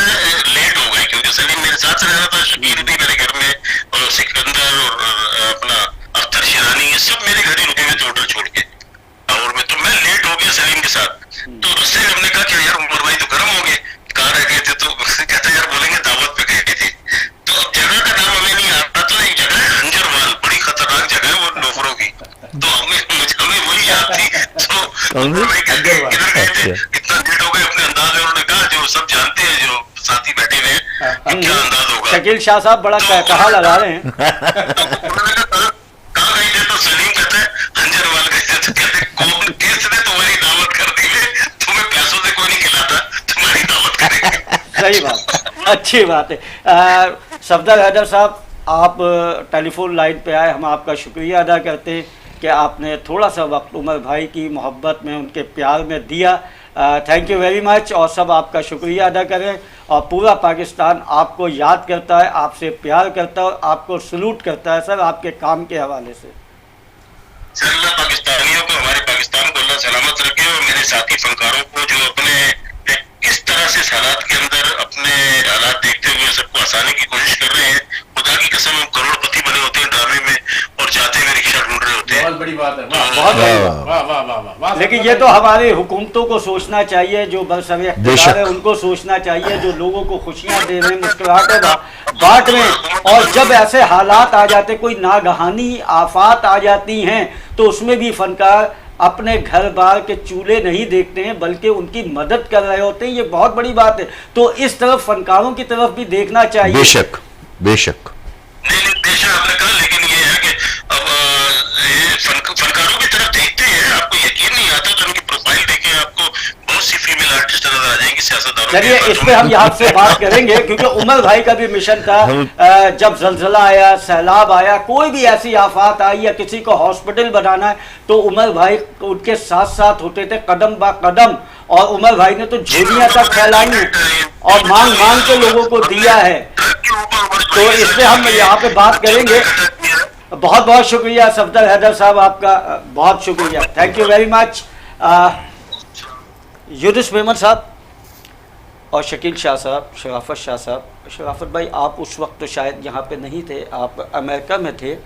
लेट हो गए, क्योंकि सलीम मेरे साथ रह रहा था, शकील भी मेरे घर में, और सिकंदर और अपना अख्तर शिरानी, ये सब मेरे घर ही रुके हुए थे होटल छोड़ के लाहौर में, तो मैं लेट हो गया सलीम के साथ, तो उससे हमने कहा कि यार उमर भाई तो गर्म हो गए, कहाँ रह गए थे, तो कहते यार बोलेंगे दावत पे गए थे, तो अब जगह का नाम हमें नहीं आता, तो एक जगह है हंजरवाल, बड़ी खतरनाक जगह है वो लोफरों की, तो हमें वही याद थी, तो उमर भाई किधर गए थे, इतना लेट हो गए, अपने अंदाज में उन्होंने कहा, जो सब जानते हैं, जो साथी बैठे हुए हैं, क्या अंदाज होगा। शकील शाह साहब बड़ा कहा लगा रहे हैं। कहाँ गए थे, तो सलीम कहते हैं हंजरवाल गए थे, तो कहते कौन किसने तुम्हारी दावत कर दी है, तुम्हें पैसों से कोई नहीं खिलाता, तुम्हारी दावत करेंगे। सही बात, अच्छी बात है। सफदर हैदर साहब, आप टेलीफोन लाइन पे आए, हम आपका शुक्रिया अदा करते हैं कि आपने थोड़ा सा वक्त उमर भाई की मोहब्बत में, उनके प्यार में दिया। थैंक यू वेरी मच, और सब आपका शुक्रिया अदा करें, और पूरा पाकिस्तान आपको याद करता है, आपसे प्यार करता है, और आपको सलूट करता है सर, आपके काम के हवाले से। अल्लाह पाकिस्तानियों को, हमारे पाकिस्तान को अल्लाह सलामत रखे, और मेरे साथी फनकारों को जो अपने किस तरह से हालात के अंदर अपने हालात देखते हुए सबको हंसाने की कोशिश कर रहे हैं, खुदा की कसम हम करोड़पति बने होते हैं ड्रामे में, और जाते हुए रिक्शा ढूंढ रहे होते हैं। बहुत बड़ी बात है, बहुत बड़ी बात। लेकिन ये तो हमारी हुकूमतों को सोचना चाहिए, जो बरसर इख्तियार है उनको सोचना चाहिए, जो लोगों को खुशियां दे रहे हैं, मुस्कुराहटें बांट रहे हैं, और जब ऐसे हालात आ जाते, कोई नागहानी आफात आ जाती हैं, तो उसमें भी फनकार अपने घर बार के चूल्हे नहीं देखते हैं, बल्कि उनकी मदद कर रहे होते हैं। ये बहुत बड़ी बात है, तो इस तरफ फनकारों की तरफ भी देखना चाहिए। बेशक बेशक, नहीं बेशक आपने कहा, लेकिन ये है कि अब फनकारों की तरफ देखते हैं, आपको यकीन नहीं आता, तो उनकी प्रोफाइल देखें, आपको बहुत सी फीमेल आर्टिस्ट नजर आ जाएंगी सियासतदानों। चलिए, इस पे हम यहाँ से बात करेंगे, क्योंकि उमर भाई का भी मिशन था, जब जलजला आया, सैलाब आया, कोई भी ऐसी आफात आई या किसी को हॉस्पिटल बनाना है, तो उमर भाई उनके साथ साथ होते थे कदम बा कदम, और उमर भाई ने तो झोलियां तक फैलाई हैं और मांग मांग के लोगों को दिया है। तो इसमें हम यहाँ पे बात करेंगे। बहुत बहुत शुक्रिया सफदर हैदर साहब, आपका बहुत शुक्रिया, thank you very much. Yunus Memon साहब और शकील शाह साहब, शराफत शाह साहब, शराफत भाई आप उस वक्त तो शायद यहाँ पे नहीं थे, आप अमेरिका में थे।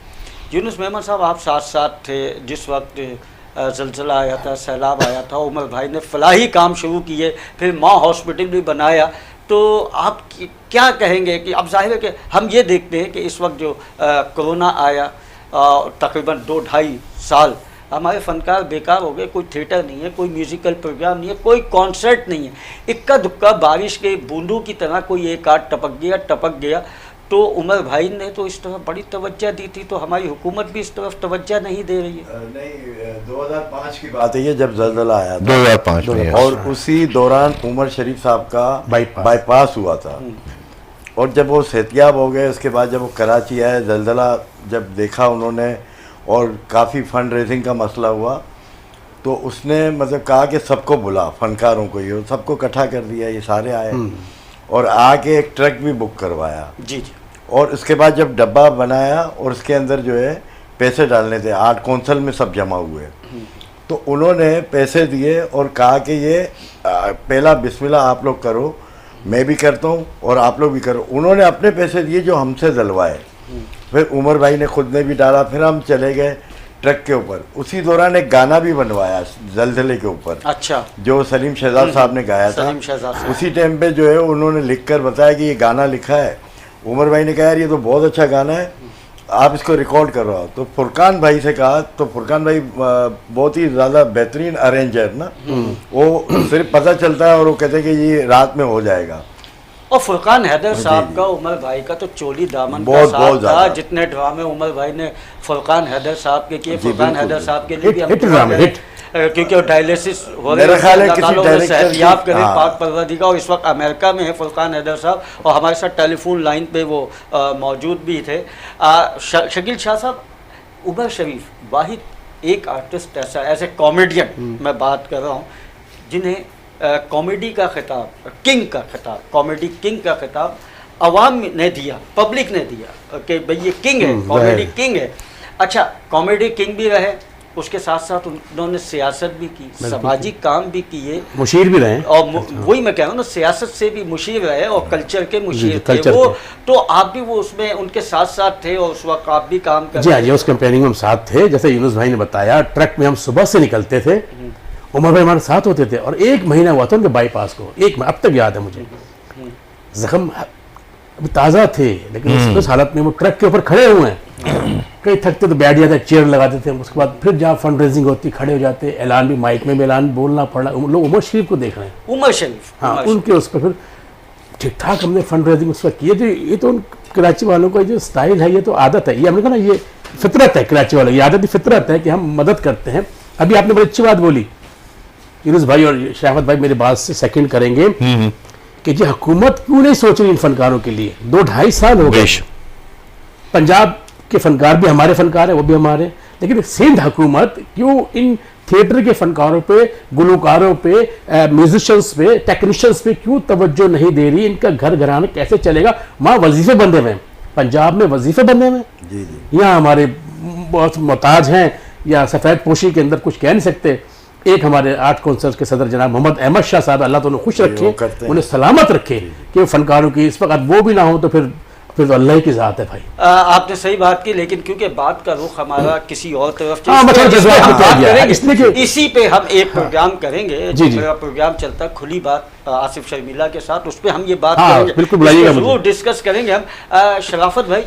यूनुस मेमन साहब आप साथ साथ थे जिस वक्त ज़लज़ला आया था, सैलाब आया था, उमर भाई ने फलाही काम शुरू किए, फिर माँ हॉस्पिटल भी बनाया। तो आप क्या कहेंगे कि अब जाहिर है कि हम ये देखते हैं कि इस वक्त जो कोरोना आया, तकरीबन 2-2.5 साल हमारे फनकार बेकार हो गए। कोई थिएटर नहीं है, कोई म्यूजिकल प्रोग्राम नहीं है, कोई कॉन्सर्ट नहीं है। इक्का दुक्का बारिश के बूंदों की तरह कोई एक आध टपक गया। तो उमर भाई ने तो इस तरफ बड़ी तवज्जो दी थी, तो हमारी हुकूमत भी इस तरफ तवज्जो नहीं दे रही है। नहीं, 2005 की बात है ये, जब जलजला आया था 2005 में। और उसी दौरान उमर शरीफ साहब का बाईपास हुआ था। और जब वो सेहतियाब हो गए, उसके बाद जब वो कराची आए, जलजला जब देखा उन्होंने और काफ़ी फंड रेजिंग का मसला हुआ, तो उसने मतलब कहा कि सबको बुला, फनकारों को, ये सबको इकट्ठा कर दिया, ये सारे आए और आके एक ट्रक भी बुक करवाया जी। और उसके बाद जब डब्बा बनाया और उसके अंदर जो है पैसे डालने थे, 8 कौंसल में सब जमा हुए, तो उन्होंने पैसे दिए और कहा कि ये पहला बिस्मिल्लाह आप लोग करो, मैं भी करता हूँ और आप लोग भी करो। उन्होंने अपने पैसे दिए जो हमसे जलवाए, फिर उमर भाई ने खुद ने भी डाला, फिर हम चले गए ट्रक के ऊपर। उसी दौरान एक गाना भी बनवाया जलजले के ऊपर, अच्छा, जो सलीम शहजाद साहब ने गाया था। सलीम शहजाद साहब। उसी टाइम पे जो है उन्होंने लिखकर बताया कि ये गाना लिखा है। उमर भाई ने कहा यार ये तो बहुत अच्छा गाना है, आप इसको रिकॉर्ड करवाओ। तो फुरकान भाई से कहा, तो फुरकान भाई बहुत ही ज़्यादा बेहतरीन अरेंजर ना, वो सिर्फ पता चलता है और वो कहते हैं कि ये रात में हो जाएगा। और फुरकान हैदर साहब का उमर भाई का तो चोली दामन का बहुत साथ था। ज़्यादा। जितने ड्रामे उमर भाई ने फुरकान हैदर साहब के किए, फुरकान बिल्कुल, हैदर साहब के लिए भी हम हिट दुआ ड्रामे, करें, हिट। क्योंकि वो डायलिसिस हो रहे मेरा ख्याल है अल्लाह किसी ताला उन्हें डायरेक्टर सेहतियाब की- करे, हाँ। पाक परवरदिगार। और इस वक्त अमेरिका में है फुरकान हैदर साहब, और हमारे साथ टेलीफोन लाइन पे वो मौजूद भी थे। शकील शाह साहब, उमर शरीफ वाहिद एक आर्टिस्ट ऐसा, एज ए कॉमेडियन मैं बात कर रहा हूँ, जिन्हें कॉमेडी का खिताब, किंग का खिताब, कॉमेडी किंग का खिताब अवाम ने दिया, पब्लिक ने दिया कि भाई ये किंग है, कॉमेडी किंग है। अच्छा, कॉमेडी किंग भी रहे, उसके साथ साथ उन्होंने सियासत भी की, सामाजिक काम भी किए, मुशीर भी रहे। और वही मैं कह रहा हूँ ना, सियासत से भी मुशीर रहे और कल्चर के मुशीर थे कल्चर वो। के। तो आप भी वो उसमें उनके साथ साथ थे और उस वक्त आप भी काम कर जी हाँ जी, उस कैंपेनिंग में हम साथ थे। जैसे यूनुस भाई ने बताया, ट्रक में हम सुबह से निकलते थे, उमर भाई हमारे साथ होते थे। और 1 महीना हुआ था उनके बाईपास को, अब तक याद है मुझे। जख्म अभी ताज़ा थे, लेकिन उस हालत में वो ट्रक के ऊपर खड़े हुए हैं। कई थकते तो बैठ जाते, चेयर लगाते थे। उसके बाद फिर जहाँ फंड रेजिंग होती, खड़े हो जाते, ऐलान भी माइक में भी ऐलान बोलना पड़ा। लोग उमर शरीफ को देख रहे हैं, उमर शरीफ। हाँ, उमर उनके उस पर फिर ठीक ठाक हमने फंड रेजिंग उस वक्त किए। तो ये तो उन कराची वालों का जो स्टाइल है, ये तो आदत है, ये हमने कहा ना, ये फितरत है कराची वालों की, आदत फितरत है कि हम मदद करते हैं। अभी आपने बड़ी अच्छी बात बोली, यूनुस भाई और शराफत भाई मेरे बात से सेकंड करेंगे कि जी हुकूमत क्यों नहीं सोच रही इन फनकारों के लिए। 2-2.5 साल हो गए, पंजाब के फनकार भी हमारे फनकार हैं, वो भी हमारे, लेकिन सिंध हुकूमत क्यों इन थिएटर के फनकारों पे, गुलकारों पे, म्यूजिशियंस पे, टेक्नीशियंस पे क्यों तवज्जो नहीं दे रही? इनका घर घराना कैसे चलेगा? वहाँ वजीफे बंधे हुए हैं, पंजाब में वजीफे बंधे हुए हैं। जी जी। यहाँ हमारे बहुत मोहताज हैं, या सफ़ेद पोशी के अंदर कुछ कह नहीं सकते। एक हमारे आर्ट कौंसिल के सदर जनाब मोहम्मद अहमद शाह साहब, अल्लाह तो उन्हें खुश रखे, उन्हें सलामत रखे कि फनकारों की इस वक्त वो भी ना हो तो फिर तो अल्लाह ही की ज़ात है भाई। आपने सही बात की, लेकिन क्योंकि बात का रुख हमारा किसी और तरफ, इसी पे हम एक प्रोग्राम करेंगे। मेरा प्रोग्राम चलता है खुली बात आसिफ शर्मिला के साथ, उस पर हम ये बात करेंगे, बिल्कुल बुलाइएगा, जरूर डिस्कस करेंगे हम। शराफत भाई,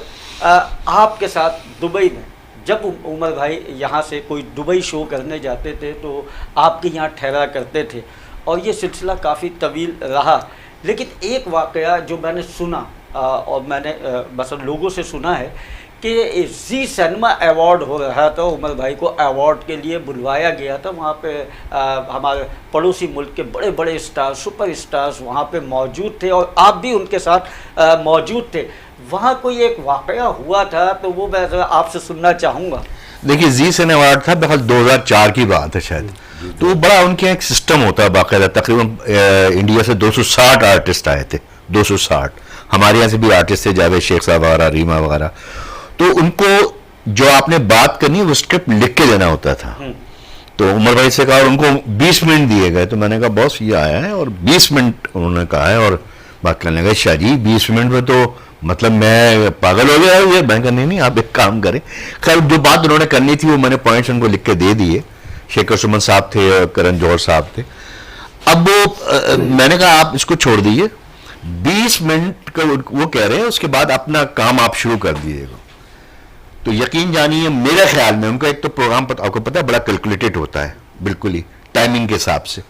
आपके साथ दुबई में जब उमर भाई यहाँ से कोई दुबई शो करने जाते थे तो आपके यहाँ ठहरा करते थे, और ये सिलसिला काफ़ी तवील रहा। लेकिन एक वाक़या जो मैंने सुना और मैंने बस लोगों से सुना है कि जी सिनेमा अवार्ड हो रहा था, उमर भाई को अवार्ड के लिए बुलवाया गया था। वहाँ पे हमारे पड़ोसी मुल्क के बड़े बड़े स्टार, सुपर स्टार्स वहाँ पे मौजूद थे और आप भी उनके साथ मौजूद थे। वहाँ कोई एक वाक़या हुआ था, तो वो मैं आपसे सुनना चाहूँगा। देखिए, जी सिने अवार्ड था बहल 2004 की बात है शायद, तो बड़ा उनके एक सिस्टम होता है बाकायदा। तकरीबन इंडिया से 260 आर्टिस्ट आए थे, 260। हमारे यहाँ से भी आर्टिस्ट थे, जावेद शेख साहब वगैरह, रीमा वगैरह। तो उनको जो आपने बात करनी वो स्क्रिप्ट लिख के देना होता था। तो उमर भाई से कहा और उनको 20 मिनट दिए गए। तो मैंने कहा बॉस ये आया है और 20 मिनट उन्होंने कहा है, और बात करने लगा शाह जी 20 मिनट में तो मतलब मैं पागल हो गया ये। मैं कहा नहीं आप एक काम करें। खैर जो बात उन्होंने करनी थी वो मैंने पॉइंट्स उनको लिख के दे दिए। शेखर सुमन साहब थे, करण जौहर साहब थे। अब वो मैंने कहा आप इसको छोड़ दीजिए, 20 मिनट का वो कह रहे हैं, उसके बाद अपना काम आप शुरू कर दीजिएगा। तो यकीन जानिए मेरे ख्याल में उनका एक तो प्रोग्राम आपको पता है बड़ा कैलकुलेटेड होता है, बिल्कुल ही टाइमिंग के हिसाब से।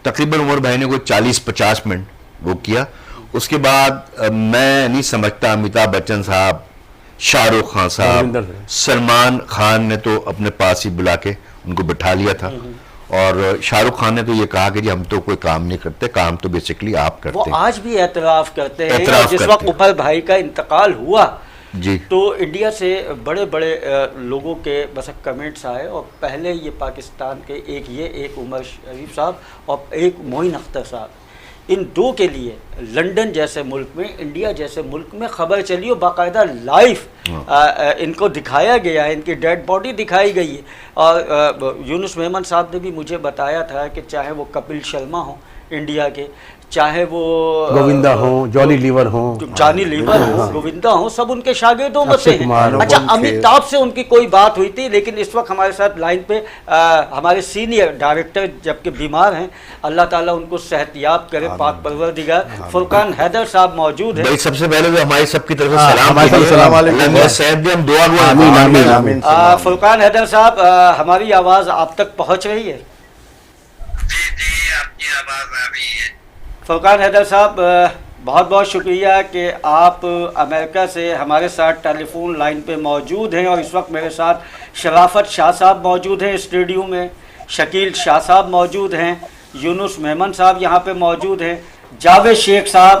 तकरीबन उमर भाई ने कोई 40-50 मिनट वो किया। उसके बाद मैं नहीं समझता अमिताभ बच्चन साहब, शाहरुख खान रविंदर साहब, सलमान खान ने तो अपने पास ही बुला के उनको बिठा लिया था। और शाहरुख खान ने तो ये कहा कि जी हम तो कोई काम नहीं करते, काम तो बेसिकली आप वो करते हैं। आज भी एतराफ़ करते हैं। एतराफ़ और जिस करते वक्त हैं। उमर भाई का इंतकाल हुआ जी तो इंडिया से बड़े बड़े लोगों के बस कमेंट्स आए, और पहले ये पाकिस्तान के एक उमर शरीफ साहब और एक मोइन अख्तर साहब, इन दो के लिए लंदन जैसे मुल्क में, इंडिया जैसे मुल्क में खबर चली और बाकायदा लाइव इनको दिखाया गया है, इनकी डेड बॉडी दिखाई गई है। और यूनुस मेमन साहब ने भी मुझे बताया था कि चाहे वो कपिल शर्मा हो इंडिया के, चाहे वो गोविंदा हो, जॉनी लीवर हो, जॉनी लीवर हो, गोविंदा हो, सब उनके शागिर्दों में से अक्षय कुमार, हैं। अच्छा, अनुपम खेर। अमिताभ से उनकी कोई बात हुई थी, लेकिन इस वक्त हमारे साथ लाइन पे हमारे सीनियर डायरेक्टर जबकि बीमार हैं, अल्लाह ताला उनको सेहतयाब करे, पाक परवरदिगार। फुरकान हैदर साहब मौजूद हैं। भाई सबसे पहले तो हमारी सबकी तरफ से हाँ, सलाम हमारी तरफ से कीजिए। सलाम अल्लाह मेरा सेहत दे, हम दुआ गो आमीन, आमीन, आमीन। फुरकान हैदर साहब, हमारी आवाज़ आप तक पहुंच रही है? जी जी, आपकी आवाज आ रही है। फुरकान हैदर साहब, बहुत बहुत शुक्रिया कि आप अमेरिका से हमारे साथ टेलीफोन लाइन पे मौजूद हैं। और इस वक्त मेरे साथ शराफत शाह साहब मौजूद हैं स्टूडियो में, शकील शाह साहब मौजूद हैं, यूनुस मेमन साहब यहाँ पे मौजूद हैं, जावेद शेख साहब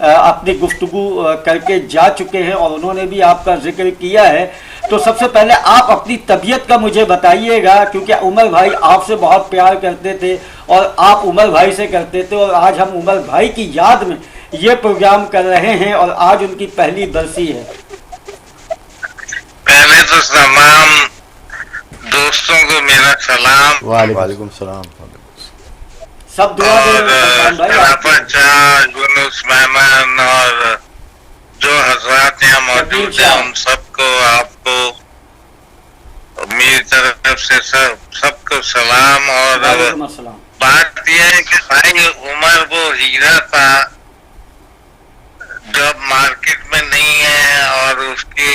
अपनी गुफ्तगू करके जा चुके हैं और उन्होंने भी आपका जिक्र किया है। तो सबसे पहले आप अपनी तबीयत का मुझे बताइएगा, क्योंकि उमर भाई आपसे बहुत प्यार करते थे और आप उमर भाई से करते थे, और आज हम उमर भाई की याद में ये प्रोग्राम कर रहे हैं और आज उनकी पहली बरसी है। पहले तो तमाम दोस्तों को मेरा सलाम, वालेकुम सलाम। सब दुआ दे रहे हैं फरमान भाई आपकी। खिलाफत शाह, यूनुस मेमन और जो हजरात यहाँ मौजूद हैं उन सबको, आपको मेरी तरफ से सबको सलाम। और वालेकुम अस्सलाम। बात यह है कि भाई उमर वो हीरा था जो अब मार्केट में नहीं है, और उसकी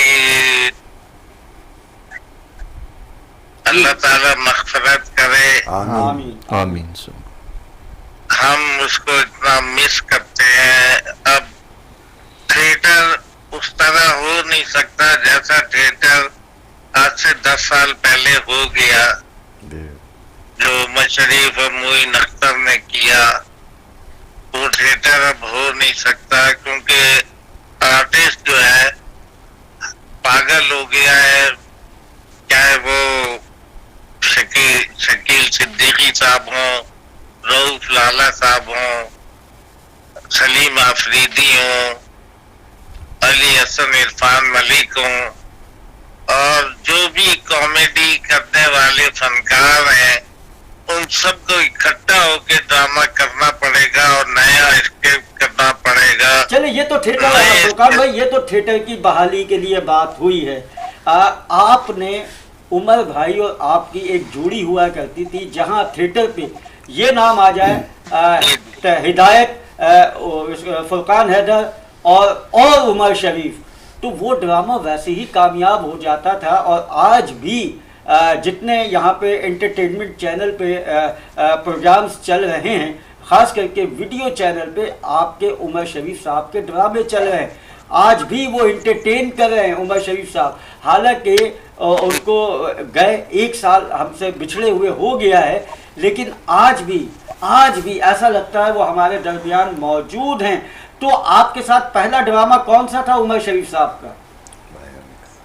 अल्लाह ताला मग़फ़िरत करे। आमीन। आमीन। हम उसको इतना मिस करते हैं। अब थिएटर उस तरह हो नहीं सकता जैसा थिएटर आज से 10 साल पहले हो गया, जो उमर शरीफ और मोइन अख्तर ने किया। वो थिएटर अब हो नहीं सकता, क्योंकि आर्टिस्ट जो है पागल हो गया है। चाहे वो शकील सिद्दीकी साहब हों, रऊफ लाला साहब हों, सलीम आफरीदी हों, अली हसन इरफान मलिक हों, और जो भी कॉमेडी करने वाले फनकार हैं, उन सबको इकट्ठा होकर ड्रामा करना पड़ेगा और नया स्क्रिप्ट करना पड़ेगा। चलिए, ये तो थिएटर, फुरकान भाई, ये तो थिएटर की बहाली के लिए बात हुई है। आपने उमर भाई और आपकी एक जोड़ी हुआ करती थी, जहां थिएटर पे ये नाम आ जाए हिदायत, फुरकान हैदर और उमर शरीफ, तो वो ड्रामा वैसे ही कामयाब हो जाता था। और आज भी जितने यहाँ पे एंटरटेनमेंट चैनल पे प्रोग्राम्स चल रहे हैं, ख़ास करके वीडियो चैनल पे आपके उमर शरीफ साहब के ड्रामे चल रहे हैं, आज भी वो एंटरटेन कर रहे हैं उमर शरीफ साहब। हालांकि उनको गए 1 साल हमसे बिछड़े हुए हो गया है, लेकिन आज भी ऐसा लगता है वो हमारे दरमियान मौजूद हैं। तो आपके साथ पहला ड्रामा कौन सा था उमर शरीफ साहब का?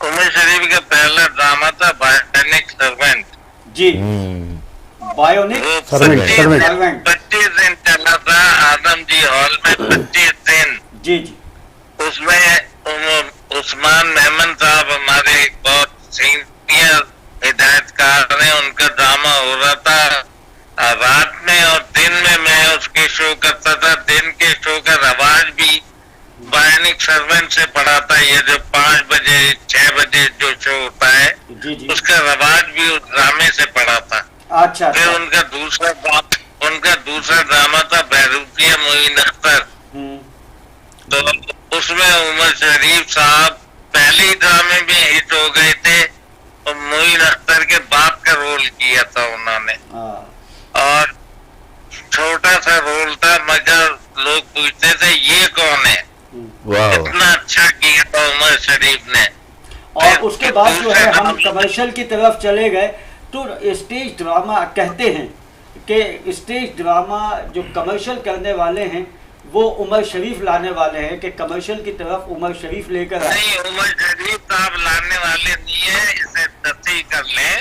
उमर शरीफ का पहला ड्रामा था बायोनिक सर्वेंट। जी, बायोनिक सर्वेंट। 25 दिन चला था आदम जी हॉल में, 25 दिन। जी जी। उसमें उस्मान मेमन साहब हमारे बहुत सीनियर हिदायतकार हैं, उनका ड्रामा हो रहा था रात में, और दिन में मैं उसके शो करता था। दिन के शो का रवाज भी बायोनिक सर्वेंट से पड़ा था। ये जो 5 बजे 6 बजे जो शो होता है, जी जी। उसका रवाज भी उस ड्रामे से पड़ा था। अच्छा। फिर उनका दूसरा ड्रामा था बहरूपिया मोइन अख्तर। तो उसमें उमर शरीफ साहब पहले ही ड्रामे में हिट हो गए थे और मोइन अख्तर के बाप का रोल किया था उन्होंने, और छोटा सा रोल था मगर लोग पूछते थे ये कौन है। वाह, इतना अच्छा किया था उमर शरीफ ने। और उसके बाद जो है हम कमर्शियल की तरफ चले गए तो स्टेज ड्रामा कहते हैं कि स्टेज ड्रामा जो कमर्शियल करने वाले हैं वो उमर शरीफ लाने वाले हैं, कि कमर्शियल की तरफ उमर शरीफ लेकर आए। नहीं, उमर शरीफ साहब लाने वाले नहीं है, इसे तस्दीक कर ले।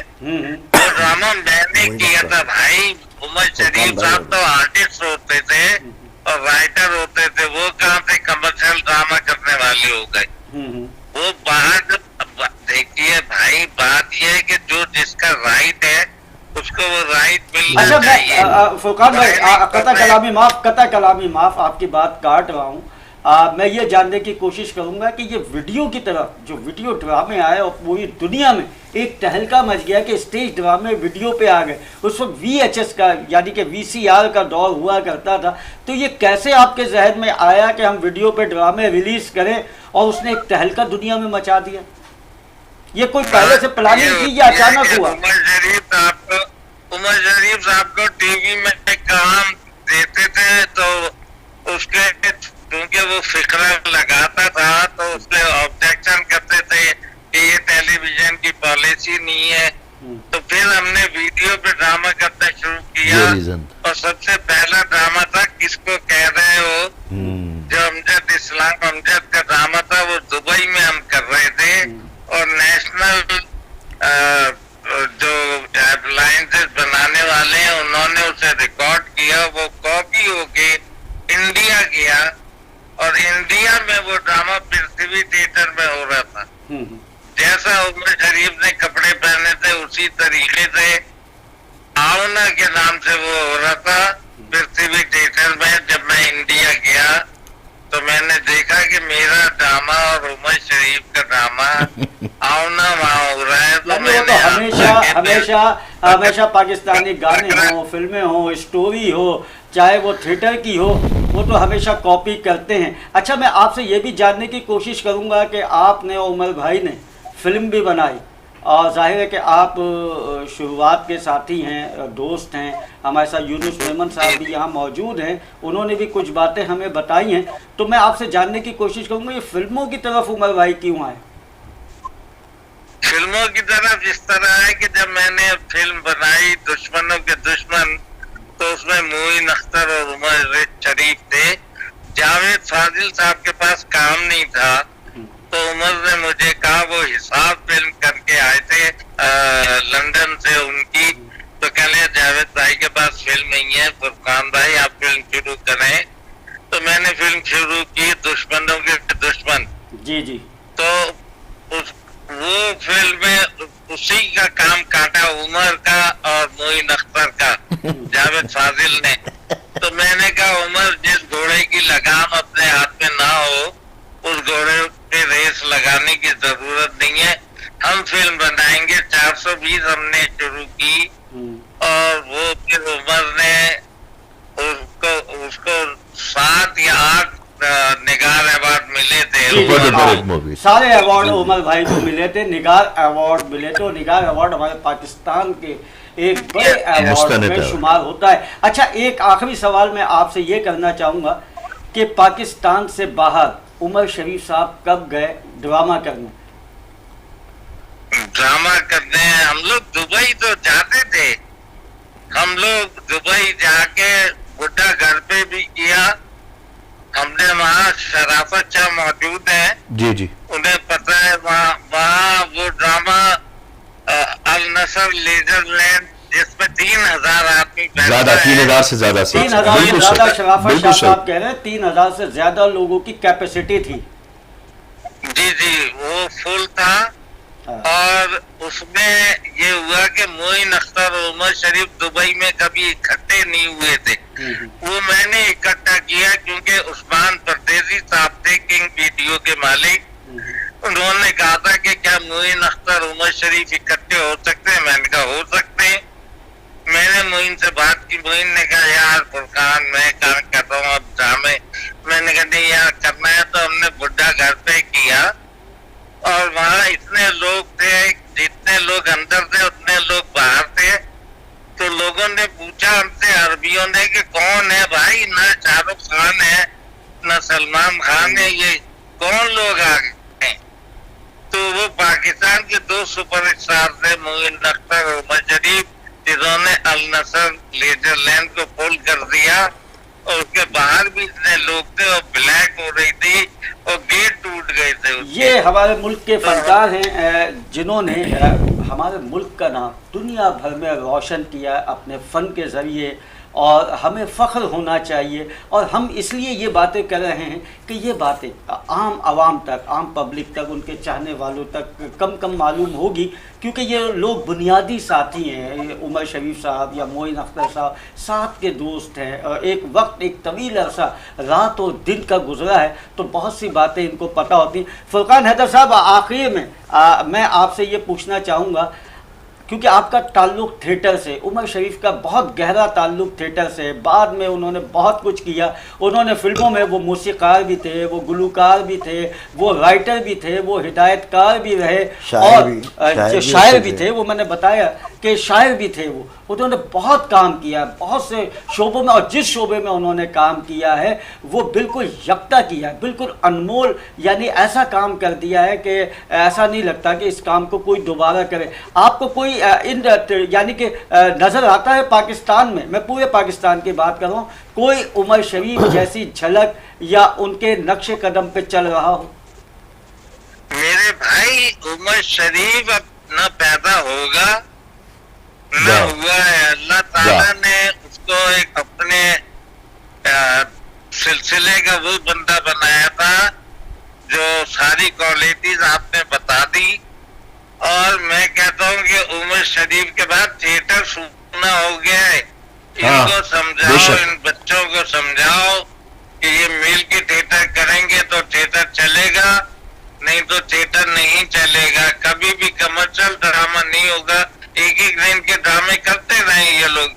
वो ड्रामा मैंने किया था भाई। उमर शरीफ साहब तो आर्टिस्ट होते थे और राइटर होते थे, वो कहाँ से कमर्शियल ड्रामा करने वाले हो गए। वो बात देखिए भाई, बात यह है कि जो जिसका राइट है उसको वो राइट मिलना अच्छा, चाहिए। मैं फुरकान भाई कता कलामी माफ आपकी बात काट रहा हूँ। मैं ये जानने की कोशिश करूंगा कि ये वीडियो की तरफ जो वीडियो ड्रामे आए और पूरी दुनिया में एक तहलका मच गया कि स्टेज ड्रामे वीडियो पे आ गए। उस वक्त VHS का यानी कि VCR का दौर हुआ करता था, तो ये कैसे आपके जहन में आया कि हम वीडियो पे ड्रामे रिलीज करें और उसने एक तहलका दुनिया में मचा दिया? ये कोई पहले से प्लानिंग थी या अचानक हुआ? उमर शरीफ साहब को टीवी में काम देते थे तो उसके क्योंकि वो फिक्रा लगाता था तो उसके ऑब्जेक्शन करते थे कि ये टेलीविजन की पॉलिसी नहीं है। तो फिर हमने वीडियो पे ड्रामा करना शुरू किया और सबसे पहला ड्रामा था किसको कह रहे हो, जो अमजद इस्लाम अमजद का ड्रामा था, वो दुबई में हम कर रहे थे और नेशनल जो अप्लायंसेस बनाने वाले हैं उन्होंने उसे रिकॉर्ड किया, वो कॉपी होके इंडिया गया और इंडिया में वो ड्रामा पृथ्वी थिएटर में हो रहा था। जैसा उमर शरीफ ने कपड़े पहने थे उसी तरीके से आवना के नाम से वो हो रहा था पृथ्वी थिएटर में। जब मैं इंडिया गया तो मैंने देखा कि मेरा ड्रामा और उमर शरीफ का ड्रामा आवना वहाँ हो रहा है। तो मैंने हमेशा पाकिस्तानी गाने हो, फिल्में हो, स्टोरी हो, चाहे वो थिएटर की हो, वो तो हमेशा कॉपी करते हैं। अच्छा, मैं आपसे ये भी जानने की कोशिश करूंगा कि आपने और उमर भाई ने फिल्म भी बनाई और जाहिर है कि आप शुरुआत के साथी हैं, दोस्त हैं। हमारे साथ यूनुस मेमन साहब भी यहाँ मौजूद हैं, उन्होंने भी कुछ बातें हमें बताई हैं। तो मैं आपसे जानने की कोशिश करूँगा ये फिल्मों की तरफ उमर भाई क्यों आए? फिल्मों की तरफ इस तरह है कि जब मैंने फिल्म बनाई दुश्मनों के दुश्मन तो उसमें मोइन अख्तर और उमर शरीफ थे। जावेद फाजिल साहब के पास काम नहीं था तो उमर ने मुझे कहा, वो हिसाब फिल्म करके आए थे लंदन से उनकी, तो कहले जावेद भाई के पास फिल्म नहीं है, फुरकान भाई आप फिल्म शुरू करें। तो मैंने फिल्म शुरू की दुश्मनों के दुश्मन। जी। तो वो फिल्म में उसी का काम काटा उमर का और मोइन अख्तर का जावेद फाजिल ने। तो मैंने कहा उमर जिस घोड़े की लगाम अपने हाथ में ना हो उस घोड़े पे रेस लगाने की जरूरत नहीं है, हम फिल्म बनाएंगे। 420 हमने शुरू की और वो फिर उमर ने उसको 7 या 8 निगार अवार्ड मिले थे। सारे अवार्ड उमर भाई को मिले थे, निगार अवार्ड मिले थे। निगार अवार्ड हमारे पाकिस्तान के एक बड़े अवार्ड में शुमार होता है। अच्छा, एक आखिरी सवाल मैं आपसे ये करना चाहूँगा कि पाकिस्तान से बाहर उमर शरीफ साहब कब गए ड्रामा करने? हम लोग दुबई तो जाते थे, हम लोग दुबई जाके बुड्ढा घर पे भी किया। हमने वहाँ शराफत शाह मौजूद है, जी, उन्हें पता है वहाँ वो ड्रामा अल नसर लेजरलैंड जिसमें 3000 आदमी, ज्यादा 3000 से ज्यादा 3000 से ज्यादा शराफत शाह साहब कह रहे हैं 3000 से ज्यादा लोगों की कैपेसिटी थी। जी, वो फुल था। और उसमें ये हुआ कि मोइन अख्तर और उमर शरीफ दुबई में कभी इकट्ठे नहीं हुए थे, वो मैंने इकट्ठा किया क्योंकि उस्मान परदेसी साहब थे किंग वीडियो के मालिक। उन्होंने कहा था कि क्या मोइन अख्तर उमर शरीफ इकट्ठे हो सकते हैं? मैंने कहा हो सकते हैं। मैंने मोइन से बात की, मोइन ने कहा यार फुरकान मैं काम कर रहा हूँ अब ड्रामे। मैंने कहा नहीं यार करना है, तो हमने बुड्ढा घर पे किया सलमान खान है, ये कौन लोग आ गए? तो वो पाकिस्तान के 2 सुपरस्टार थे, मोइन अख्तर और उमर शरीफ, जिन्होंने अल नसर नीदरलैंड को पुल कर दिया, और उसके बाहर भी इतने लोग थे और ब्लैक हो रही थी और गेट टूट गए थे उसके। ये हमारे मुल्क के फनकार हैं जिन्होंने हमारे मुल्क का नाम दुनिया भर में रोशन किया अपने फ़न के ज़रिए, और हमें फ़ख्र होना चाहिए। और हम इसलिए ये बातें कर रहे हैं कि ये बातें आम आवाम तक, आम पब्लिक तक, उनके चाहने वालों तक कम मालूम होगी, क्योंकि ये लोग बुनियादी साथी हैं। ये उमर शरीफ साहब या मोइन अख्तर साहब साथ के दोस्त हैं, और एक वक्त, एक तवील अरसा रात और दिन का गुजरा है, तो बहुत सी बातें इनको पता होती हैं। फुरकान हैदर साहब, आखिर में मैं आपसे ये पूछना चाहूँगा, क्योंकि आपका ताल्लुक़ थिएटर से, उमर शरीफ का बहुत गहरा ताल्लुक़ थिएटर से, बाद में उन्होंने बहुत कुछ किया। उन्होंने फिल्मों में वो मौसीकार भी थे, वो गुलूकार भी थे, वो राइटर भी थे, वो हिदायतकार भी रहे, और शायर भी थे। वो मैंने बताया कि शायर भी थे। वो उन्होंने बहुत काम किया, बहुत से शोबों में, और जिस शोबे में उन्होंने काम किया है वो बिल्कुल यकता किया है, बिल्कुल अनमोल, यानी ऐसा काम कर दिया है कि ऐसा नहीं लगता कि इस काम को कोई दोबारा करे। आपको कोई यानी कि नज़र आता है पाकिस्तान में, मैं पूरे पाकिस्तान की बात कर रहा हूँ, कोई उमर शरीफ जैसी झलक या उनके नक्शे कदम पे चल रहा हो? मेरे भाई, उमर शरीफ अब न पैदा होगा न हुआ है। अल्लाह ताला ने उसको एक अपने सिलसिले का वो बंदा बनाया था जो सारी क्वालिटीज आपने बता दी। और मैं कहता हूँ कि उमर शरीफ के बाद थिएटर सुनना हो गया है। इनको समझाओ, इन बच्चों को समझाओ कि ये मिल के थिएटर करेंगे तो थिएटर चलेगा, नहीं तो थिएटर नहीं चलेगा। कभी भी कमर्शियल ड्रामा नहीं होगा। एक दिन के ड्रामे करते रहे ये लोग।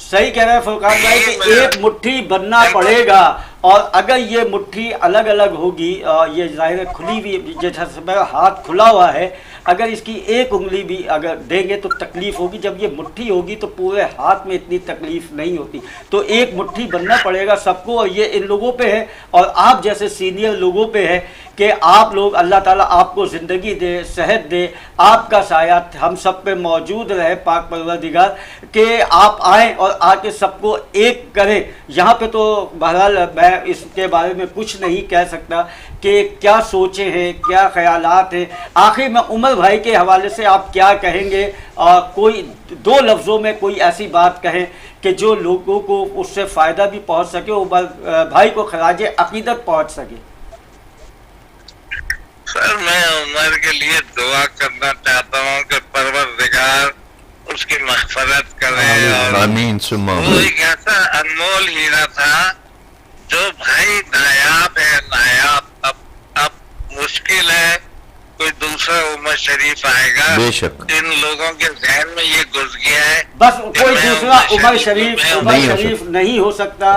सही कह रहे हैं फुरकान भाई कि एक मुट्ठी बनना पड़ेगा, और अगर ये मुट्ठी अलग अलग होगी, ये जाहिर खुली हुई, जैसे हाथ खुला हुआ है, अगर इसकी एक उंगली भी अगर देंगे तो तकलीफ होगी, जब ये मुट्ठी होगी तो पूरे हाथ में इतनी तकलीफ नहीं होती। तो एक मुट्ठी बनना पड़ेगा सबको, और ये इन लोगों पे है और आप जैसे सीनियर लोगों पे है कि आप लोग, अल्लाह ताला आपको ज़िंदगी दे, सेहत दे, आपका साया हम सब पे मौजूद रहे, पाक परवरदिगार, कि आप आएँ और आके सबको एक करें। यहाँ पे तो बहरहाल मैं इसके बारे में कुछ नहीं कह सकता कि क्या सोचे हैं, क्या ख्यालात हैं। आखिर में उमर भाई के हवाले से आप क्या कहेंगे? कोई 2 लफ्ज़ों में कोई ऐसी बात कहें कि जो लोगों को उससे फ़ायदा भी पहुँच सके, उमर भाई को खराज अक़ीदत पहुँच सके। सर, मैं उमर के लिए दुआ करना चाहता हूँ कि परवरदिगार उसकी मग़फ़िरत करे, और आमीन सुम्मा वो एक ऐसा अनमोल हीरा था जो भाई नायाब है, नायाब। अब मुश्किल है कोई दूसरा उमर शरीफ आएगा। बेशक इन लोगों के जहन में ये घुस गया है बस कोई दूसरा उमर शरीफ नहीं हो सकता।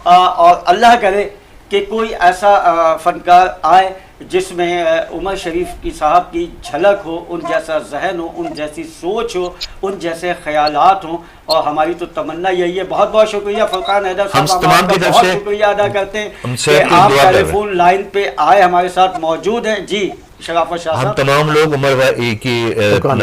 और अल्लाह करे कि कोई ऐसा फनकार आए जिसमें उमर शरीफ की साहब की झलक हो, उन जैसा जहन हो, उन जैसी सोच हो, उन जैसे ख्यालात हों। और हमारी तो तमन्ना यही है। बहुत बहुत शुक्रिया फुरकान हैदर साहब, हम आपका बहुत शुक्रिया अदा करते हैं कि आप टेलीफोन लाइन पे आए, हमारे साथ मौजूद हैं। जी शराफत शाह, हम तमाम लोग उमर भाई की,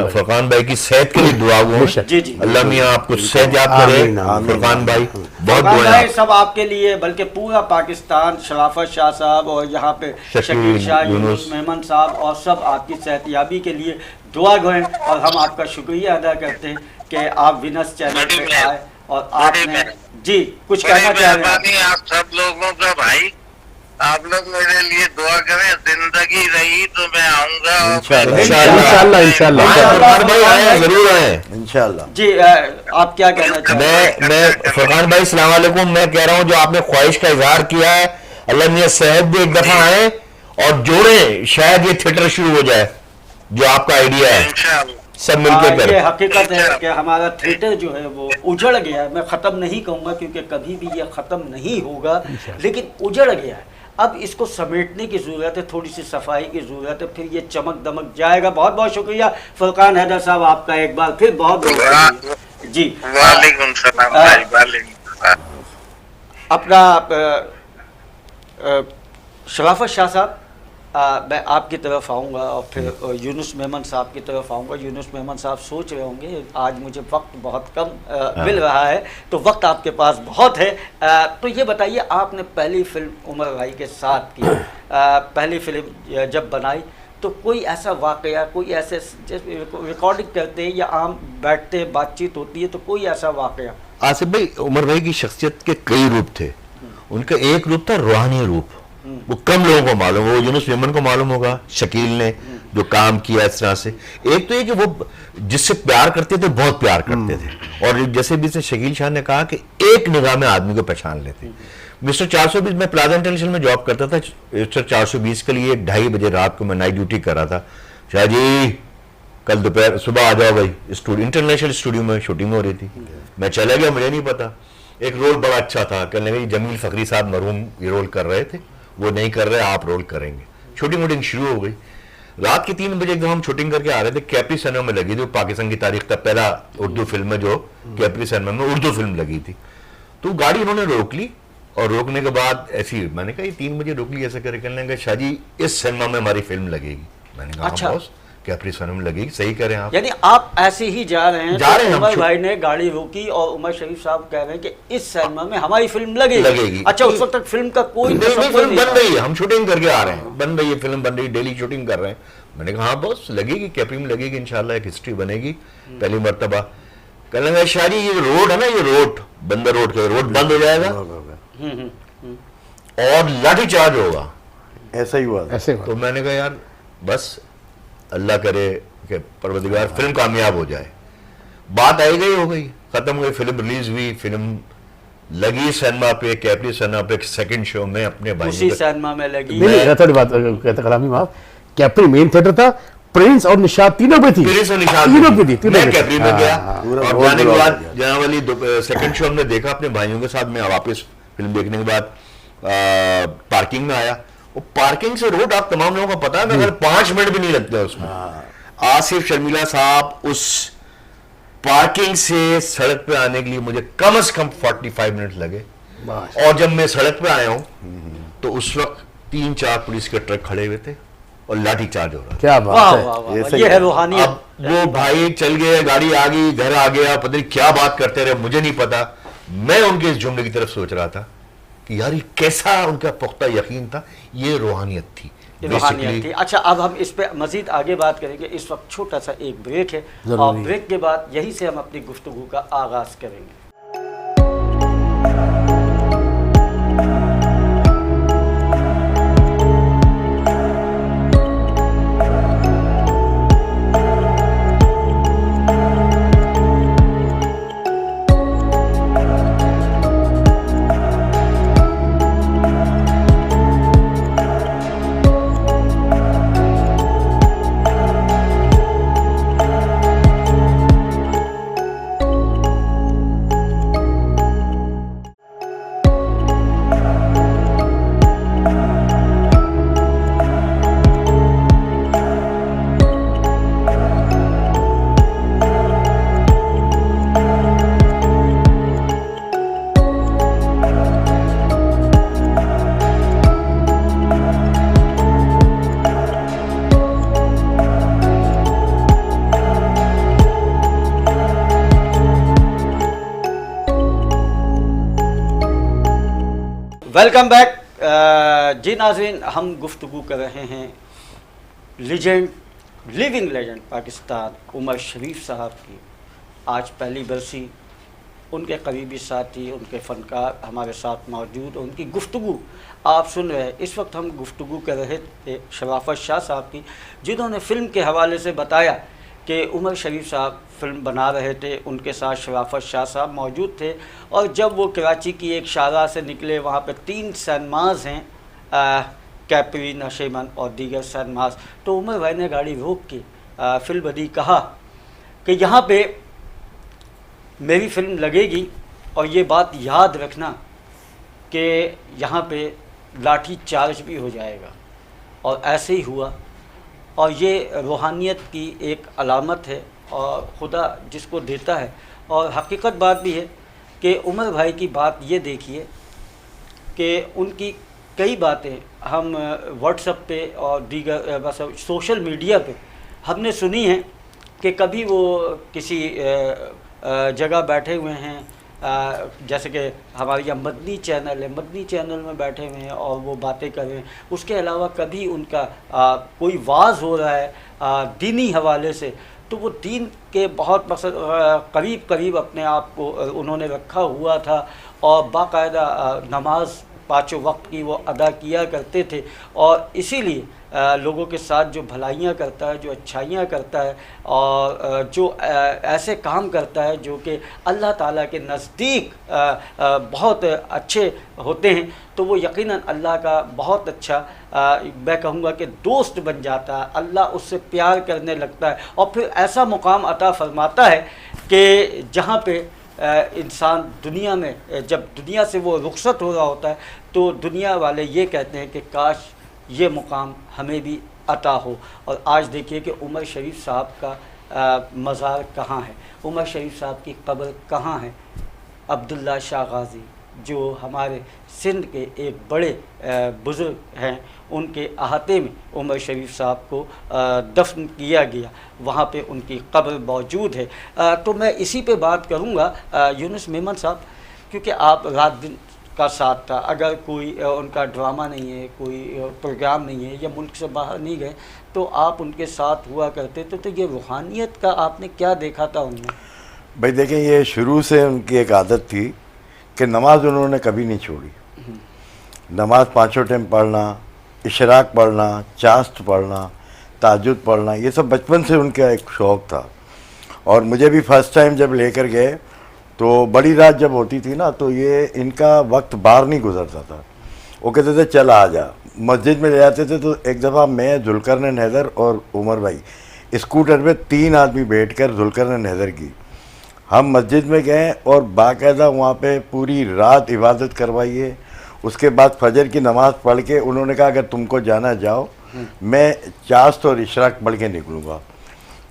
फुरकान भाई की सेहत के लिए दुआ हुआ। जी जी, अल्लाह मियां आपको सेहत याद करे। फुरकान भाई बहुत दुआ सब आपके लिए, बल्कि पूरा पाकिस्तान, शराफत शाह साहब और यहाँ पे शकील शाह, यूनुस मेमन साहब, और सब आपकी सेहतयाबी के लिए दुआ गए। और हम आपका शुक्रिया अदा करते हैं कि आप विनस चैनल पे आए और आपने जी कुछ कहना चाह रहे हैं। आप सब लोगों का भाई, आप लोग मेरे लिए दुआ करें। जिंदगी रही तो मैं आऊंगा इंशाल्लाह जरूर आए इंशाल्लाह। जी आप क्या कहना चाहते हैं? मैं फुरकान भाई अस्सलाम वालेकुम। मैं कह रहा हूँ जो आपने ख्वाहिश का इजहार किया है, अल्लाह मियां सेहत दे, एक दफा आए और जोड़े, शायद ये थिएटर शुरू हो जाए जो आपका आइडिया है, सब मिलकर करें। ये हकीकत है कि हमारा थिएटर जो है वो उजड़ गया है। मैं ख़त्म नहीं कहूँगा क्योंकि कभी भी ये ख़त्म नहीं होगा, लेकिन उजड़ गया है। अब इसको समेटने की ज़रूरत है, थोड़ी सी सफाई की ज़रूरत है, फिर ये चमक दमक जाएगा। बहुत बहुत शुक्रिया फुरकान हैदर साहब आपका एक बार फिर बहुत बहुत जी। वालेकुम सलाम भाई, वालेकुम सलाम। अपना शराफत शाह साहब, मैं आपकी तरफ आऊँगा और फिर यूनुस मेमन साहब की तरफ आऊँगा। यूनुस मेमन साहब सोच रहे होंगे आज मुझे वक्त बहुत कम मिल रहा है, तो वक्त आपके पास बहुत है। तो ये बताइए, आपने पहली फिल्म उमर भाई के साथ की, पहली फिल्म जब बनाई तो कोई ऐसा वाकया, कोई ऐसे रिकॉर्डिंग करते हैं या आम बैठते हैं बातचीत होती है, तो कोई ऐसा वाकया? आसिफ भाई, उमर भाई की शख्सियत के कई रूप थे। उनका एक रूप था रूहानी रूप, वो कम लोगों को मालूम, वो यूनुस मेमन को मालूम होगा, शकील ने जो काम किया इस तरह से। एक तो ये कि वो जिससे प्यार करते थे बहुत प्यार करते थे, और जैसे भी शकील शाह ने कहा कि एक निगाह में आदमी को पहचान लेते। मिस्टर 420, मैं प्लाजा इंटरनेशनल में जॉब करता था, मिस्टर 420 के लिए 2:30 बजे रात को मैं नाइट ड्यूटी कर रहा था। शाह जी कल दोपहर सुबह आ जाओ भाई, स्टूडियो इंटरनेशनल स्टूडियो में शूटिंग हो रही थी। मैं चला गया, मुझे नहीं पता। एक रोल बड़ा अच्छा था, कहने लगे जमील फकरी साहब मरहूम ये रोल कर रहे थे, वो नहीं कर रहे, आप रोल करेंगे। शूटिंग वूटिंग शुरू हो गई। रात के 3 बजे एकदम हम शूटिंग करके आ रहे थे, कैप्री सिनेमा में लगी थी, पाकिस्तान की तारीख का पहला उर्दू फिल्म है जो कैप्री सिनेमा में उर्दू फिल्म लगी थी। तो गाड़ी उन्होंने रोक ली, और रोकने के बाद ऐसी मैंने कहा 3 बजे रोक ली, ऐसे करके कहने लगे शाह जी इस सिनेमा में हमारी फिल्म लगेगी। मैंने कहा अच्छा, बॉस कैप्री सिनेमा में लगेगी, सही करें आप। यानी आप ऐसे ही जा रहे हैं, जा रहे हैं, उमर भाई ने गाड़ी रोकी और उमर शरीफ साहब कह रहे हैं कि इस सिनेमा में हमारी फिल्म लगेगी। अच्छा, उस वक्त तक फिल्म का कोई नहीं, तसव्वुर फिल्म नहीं बन था। रही है, हम शूटिंग करके आ रहे हैं, बन रही है फिल्म, बन रही, डेली शूटिंग कर रहे हैं। मैंने कहा हाँ बॉस लगेगी, कैप्री में लगेगी, इंशाल्लाह एक हिस्ट्री बनेगी पहली मर्तबा। कहने लगा शाह जी ये रोड है ना, ये रोड बंदर रोड का रोड बंद हो जाएगा और लाठीचार्ज होगा। ऐसा ही हुआ था। ऐसे हुआ। तो मैंने कहा यार बस अल्लाह करे कि परवरदिगार फिल्म कामयाब हो जाए। बात आई गई, हो गई, खत्म हो गई, फिल्म रिलीज हुई, फिल्म लगी सिनेमा पे, कैप्री सिनेमा पे, सेकंड शो में अपने उसी भाई सिनेमा में लगी। नहीं, थोड़ी बात कहते कलामी माफ, कैप्री मेन थिएटर था, प्रिंस और निशात तीनों पे थी, तीनों पे थी, मैं कैप्री में गया, पूरा और रोड जाने के ब्लॉक बाद हो गया। जनावली सेकंड शो हमने देखा अपने भाइयों के साथ। मैं वापस फिल्म देखने के बाद पार्किंग में आया, वो पार्किंग से रोड आप तमाम लोगों को पता है, अगर 5 मिनट भी नहीं लगते उसमें। आसिफ शर्मिला साहब उस पार्किंग से सड़क पे आने के लिए मुझे कम से कम 45 मिनट लगे, और जब मैं सड़क पे आया हूं तो उस वक्त 3-4 पुलिस के ट्रक खड़े हुए थे और लाठी चार्ज हो रहा था। क्या वाह बात है। वाह वाह, ये वाह, सही ये है है। रूहानियत। अब वो भाई चल गए, गाड़ी आ गई, घर आ गया, पता नहीं क्या बात करते रहे, मुझे नहीं पता। मैं उनके इस जुमले की तरफ सोच रहा था कि यार ये कैसा उनका पुख्ता यकीन था, ये रूहानियत थी, रूहानियत थी। Basically, अच्छा, अब हम इस पे मजीद आगे बात करेंगे। इस वक्त छोटा सा एक ब्रेक है, और जरूरी। ब्रेक के बाद यहीं से हम अपनी गुफ्तगू का आगाज करेंगे। Welcome back. जी नाज़रीन, हम गुफ्तगू कर रहे हैं legend, living legend Pakistan Umar Sharif साहब की। आज पहली बरसी, उनके करीबी साथी, उनके फ़नकार हमारे साथ मौजूद, उनकी गुफ्तगू आप सुन रहे हैं। इस वक्त हम गुफ्तगू कर रहे थे शराफत शाह साहब की, जिन्होंने फ़िल्म के हवाले से बताया कि उमर शरीफ साहब फ़िल्म बना रहे थे, उनके साथ शराफत शाह साहब मौजूद थे, और जब वो कराची की एक शाहराह से निकले, वहाँ पे 3 सिनेमाज़ हैं, कैप्री, नशेमन और दीगर सिनेमाज़, तो उमर भाई ने गाड़ी रोक के फिल्म बदी कहा कि यहाँ पे मेरी फ़िल्म लगेगी, और ये बात याद रखना कि यहाँ पे लाठी चार्ज भी हो जाएगा। और ऐसे ही हुआ, और ये रूहानियत की एक अलामत है, और खुदा जिसको देता है। और हकीकत बात भी है कि उमर भाई की बात ये देखिए कि उनकी कई बातें हम व्हाट्सएप पे और दीगर बस सोशल मीडिया पे हमने सुनी हैं कि कभी वो किसी जगह बैठे हुए हैं, जैसे कि हमारे यहाँ मदनी चैनल है, मदनी चैनल में बैठे हुए हैं और वो बातें कर रहे हैं। उसके अलावा कभी उनका कोई वाज हो रहा है दीनी हवाले से, तो वो दीन के बहुत करीब करीब अपने आप को उन्होंने रखा हुआ था और बाकायदा नमाज पाँचों वक्त की वो अदा किया करते थे। और इसीलिए लोगों के साथ जो भलाइयाँ करता है, जो अच्छाइयाँ करता है और जो ऐसे काम करता है जो कि अल्लाह ताला के नज़दीक बहुत अच्छे होते हैं, तो वो यकीनन अल्लाह का बहुत अच्छा मैं कहूँगा कि दोस्त बन जाता है। अल्लाह उससे प्यार करने लगता है और फिर ऐसा मुकाम अता फरमाता है कि जहाँ पे इंसान दुनिया में जब दुनिया से वो रुखसत हो रहा होता है तो दुनिया वाले ये कहते हैं कि काश ये मुकाम हमें भी अता हो। और आज देखिए कि उमर शरीफ साहब का मज़ार कहाँ है, उमर शरीफ साहब की कब्र कहाँ है। अब्दुल्ला शाह गाज़ी जो हमारे सिंध के एक बड़े बुज़ुर्ग हैं, उनके अहाते में उमर शरीफ साहब को दफन किया गया, वहाँ पे उनकी कब्र मौजूद है। तो मैं इसी पे बात करूँगा यूनुस मेमन साहब, क्योंकि आप रात दिन का साथ था। अगर कोई उनका ड्रामा नहीं है, कोई प्रोग्राम नहीं है या मुल्क से बाहर नहीं गए तो आप उनके साथ हुआ करते थे, तो ये रूहानियत का आपने क्या देखा था उनमें? भाई देखें, ये शुरू से उनकी एक आदत थी कि नमाज उन्होंने कभी नहीं छोड़ी। नमाज पाँचों टाइम पढ़ना, इशराक पढ़ना, चास्त पढ़ना, ताजुद पढ़ना, ये सब बचपन से उनका एक शौक़ था। और मुझे भी फर्स्ट टाइम जब लेकर गए तो बड़ी रात जब होती थी ना, तो ये इनका वक्त बाहर नहीं गुजरता था। वो कहते थे चल आ जा, मस्जिद में ले जाते थे। तो एक दफ़ा मैं, जुल्करनैन हैदर और उमर भाई स्कूटर पे 3 आदमी बैठकर जुल्करनैन हैदर की हम मस्जिद में गए और बाकायदा वहाँ पे पूरी रात इबादत करवाइए। उसके बाद फजर की नमाज़ पढ़ के उन्होंने कहा अगर तुमको जाना जाओ, मैं चास्त और इशराक पढ़ के निकलूँगा।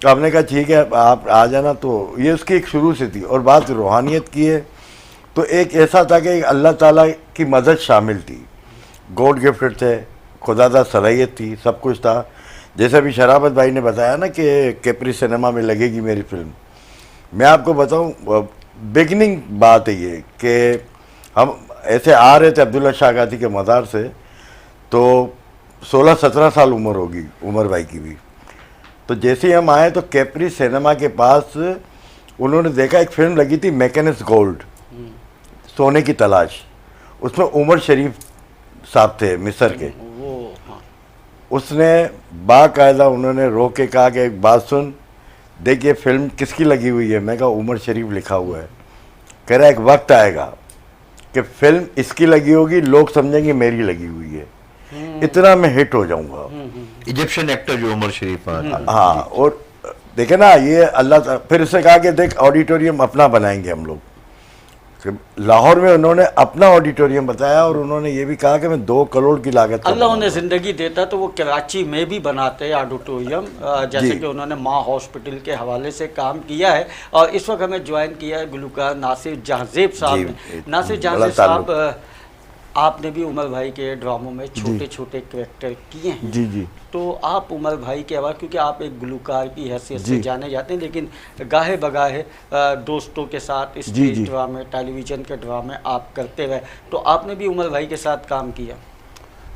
तो आपने कहा ठीक है आप आ जाना। तो ये उसकी एक शुरू से थी। और बात रूहानियत की है तो एक ऐसा था कि अल्लाह ताला की मदद शामिल थी, गॉड गिफ्टेड थे, खुदादा सलाहियत थी, सब कुछ था। जैसे अभी शराफत भाई ने बताया ना कि कैप्री सिनेमा में लगेगी मेरी फिल्म, मैं आपको बताऊं बिगनिंग बात है ये कि हम ऐसे आ रहे थे अब्दुल्ला शाह गाज़ी के मज़ार से, तो 16-17 साल उम्र होगी उमर भाई की भी। तो जैसे ही हम आए तो कैप्री सिनेमा के पास उन्होंने देखा एक फिल्म लगी थी मैकेनिस्ट गोल्ड, सोने की तलाश। उसमें उमर शरीफ साहब थे मिस्र के। उसने बाकायदा उन्होंने रोक के कहा कि एक बात सुन, देखिए फिल्म किसकी लगी हुई है। मैं कहा उमर शरीफ लिखा हुआ है। कह रहा एक वक्त आएगा कि फिल्म इसकी लगी होगी, लोग समझेंगे मेरी लगी हुई है, इतना मैं हिट हो जाऊंगा। इजिप्शियन एक्टर जो उमर शरीफ, हाँ। और देखे ना ये अल्लाह, फिर उसने कहा कि देख ऑडिटोरियम अपना बनाएंगे हम लोग। लाहौर में उन्होंने अपना ऑडिटोरियम बताया और उन्होंने ये भी कहा कि मैं 2 करोड़ की लागत अल्लाह उन्हें ज़िंदगी देता तो वो कराची में भी बनाते हैं ऑडिटोरियम, जैसे कि उन्होंने माँ हॉस्पिटल के हवाले से काम किया है। और इस वक्त हमें ज्वाइन किया है गुलकार नासिर जहांजेब साहब ने। नासिर जहांजेब साहब, आपने भी उमर भाई के ड्रामों में छोटे छोटे कैरेक्टर किए हैं। जी जी। तो आप उमर भाई के आवाज़, क्योंकि आप एक गुलकार की हैसियत से जाने जाते हैं, लेकिन गाहे बगाहे दोस्तों के साथ स्टेज ड्रामे, टेलीविज़न के ड्रामे आप करते रहे, तो आपने भी उमर भाई के साथ काम किया।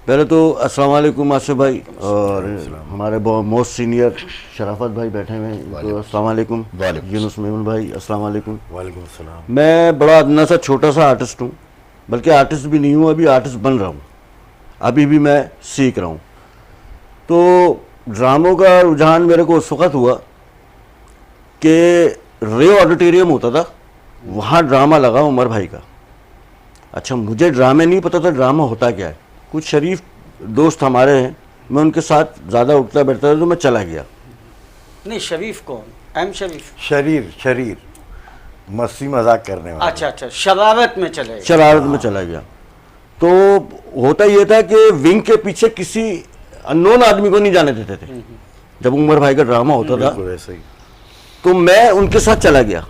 पहले तो अस्सलाम वालेकुम आसिफ भाई, और हमारे मोस्ट सीनियर शराफत भाई बैठे हुए हैं, तो अस्सलाम वालेकुम। यूनुस मेमन भाई अस्सलाम वालेकुम। वालेकुम अस्सलाम। मैं बड़ा अदना सा छोटा सा आर्टिस्ट हूँ, बल्कि आर्टिस्ट भी नहीं हूँ, अभी आर्टिस्ट बन रहा हूँ, अभी भी मैं सीख रहा हूँ। तो ड्रामों का रुझान मेरे को उस वक़्त हुआ कि रे ऑडिटोरियम होता था, वहाँ ड्रामा लगा उमर भाई का। अच्छा, मुझे ड्रामे नहीं पता था ड्रामा होता क्या है। कुछ शरीफ दोस्त हमारे हैं, मैं उनके साथ ज़्यादा उठता बैठता था तो मैं चला गया। नहीं, शरीफ कौन? एम शरीफ? शरीर मस्ती मजाक करने वाला। अच्छा, शरारत में चले? शरारत में चला गया। तो होता ये था कि विंग के पीछे किसी अननोन आदमी को नहीं जाने देते थे जब उमर भाई का ड्रामा होता था। वैसे ही। तो मैं उनके साथ चला गया।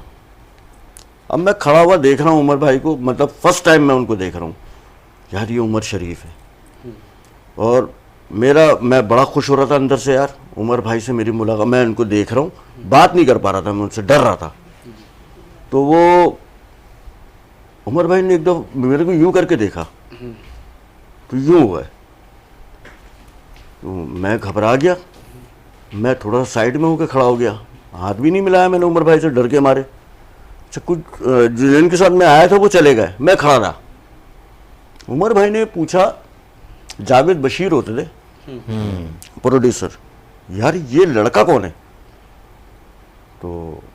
अब मैं खड़ा हुआ देख रहा हूँ उमर भाई को, मतलब फर्स्ट टाइम मैं उनको देख रहा हूँ, यार ये उमर शरीफ है, और मैं बड़ा खुश हो रहा था अंदर से यार, उमर भाई से मेरी मुलाकात, मैं इनको देख रहा हूँ, बात नहीं कर पा रहा था, मैं उनसे डर रहा था। तो वो उमर भाई ने एकदम मेरे को यूं करके देखा, तो यूं हुआ है, तो मैं घबरा गया, मैं थोड़ा साइड में होकर खड़ा हो गया, हाथ भी नहीं मिलाया मैंने उमर भाई से डर के मारे। अच्छा, कुछ जिनके साथ मैं आया था वो चले गए, मैं खड़ा रहा। उमर भाई ने पूछा, जावेद बशीर होते थे प्रोड्यूसर, यार ये लड़का कौन है? तो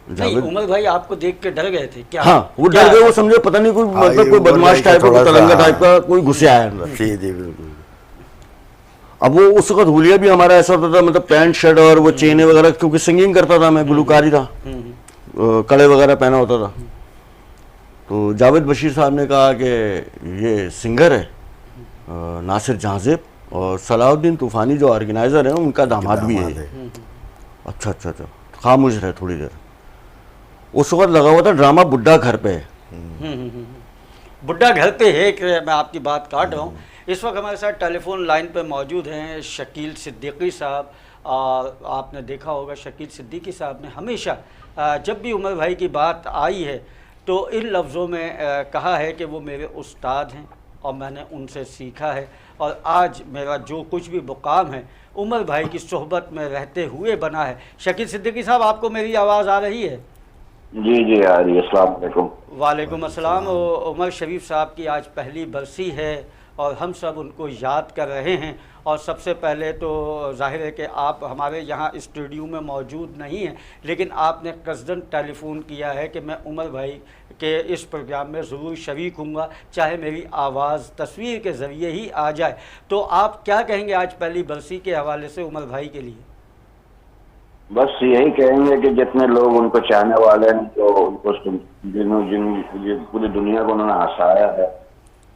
नहीं, उमर भाई आपको देख के डर गए थे क्या? हाँ, वो डर गए, वो समझे पता नहीं कोई मतलब कोई बदमाश टाइप का, तलंगा टाइप का कोई घुसे आया अंदर। जी जी बिल्कुल। अब वो उस वक्त हुलिया भी हमारा ऐसा होता था, मतलब पैंट शर्ट और वो चेने वगैरह, क्योंकि सिंगिंग करता था मैं, गुलकारी था, कड़े वगैरह पहना होता था। तो जावेद बशीर साहब ने कहा कि ये सिंगर है नासिर जहांजेब, और सलाहुद्दीन तूफानी जो ऑर्गेनाइजर है उनका दामाद भी है। अच्छा अच्छा अच्छा, खामोश रहे थोड़ी देर। उस वक्त लगा हुआ था ड्रामा बुड्ढा घर पे है। बुड्ढा घर पे है कि मैं आपकी बात काट रहा हूँ। इस वक्त हमारे साथ टेलीफोन लाइन पे मौजूद हैं शकील सिद्दीकी साहब। आपने देखा होगा शकील सिद्दीकी साहब ने हमेशा जब भी उमर भाई की बात आई है तो इन लफ्ज़ों में कहा है कि वो मेरे उस्ताद हैं और मैंने उनसे सीखा है, और आज मेरा जो कुछ भी मुकाम है उमर भाई की सोहबत में रहते हुए बना है। शकील सिद्दीकी साहब, आपको मेरी आवाज़ आ रही है? जी जी आ रही है। अस्सलाम वालेकुम। वालेकुम अस्सलाम। उमर शरीफ साहब की आज पहली बरसी है और हम सब उनको याद कर रहे हैं। और सबसे पहले तो जाहिर है कि आप हमारे यहाँ स्टूडियो में मौजूद नहीं हैं, लेकिन आपने कसदन टेलीफ़ोन किया है कि मैं उमर भाई के इस प्रोग्राम में ज़रूर शरीक हूँगा, चाहे मेरी आवाज़ तस्वीर के ज़रिए ही आ जाए। तो आप क्या कहेंगे आज पहली बरसी के हवाले से उमर भाई के लिए? बस यही कहेंगे कि जितने लोग उनको चाहने वाले हैं, जो उनको जिन पूरी दुनिया को उन्होंने हंसाया है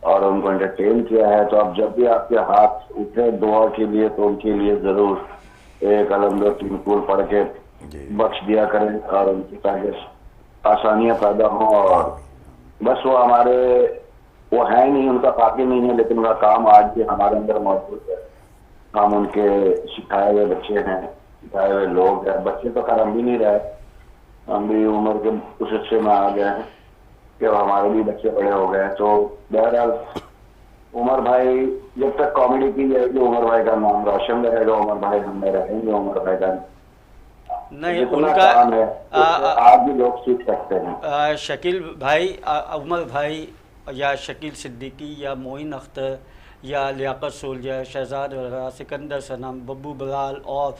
और उनको एंटरटेन किया है, तो अब जब भी आपके हाथ उठे दुआ के लिए तो उनके लिए जरूर एक अलम दो तीन कूल पढ़ के बख्श दिया करें, और उनकी ताकि आसानियां पैदा हों। और बस वो हमारे वो है नहीं, उनका काफी नहीं है, लेकिन उनका काम आज भी हमारे अंदर मौजूद है। हम उनके सिखाए हुए बच्चे हैं, सिखाए हुए लोग हैं। बच्चे तो खैर हम भी नहीं रहे, हम भी उम्र के उस हिस्से में आ गए हैं कि हमारे भी बच्चे बड़े हो गए। तो बहरहाल उमर भाई जब तक कॉमेडी की जाएगी उमर भाई का नाम रोशन रहेगा, उमर भाई हमें रहेंगे, उमर भाई का नहीं जितना उनका काम है आज भी लोग सीख सकते हैं। शकील भाई, उमर भाई या शकील सिद्दीकी या मोइन अख्तर या लियाकत सोल्जर, शहजाद वगैरह, सिकंदर सनम, बब्बू बलाल और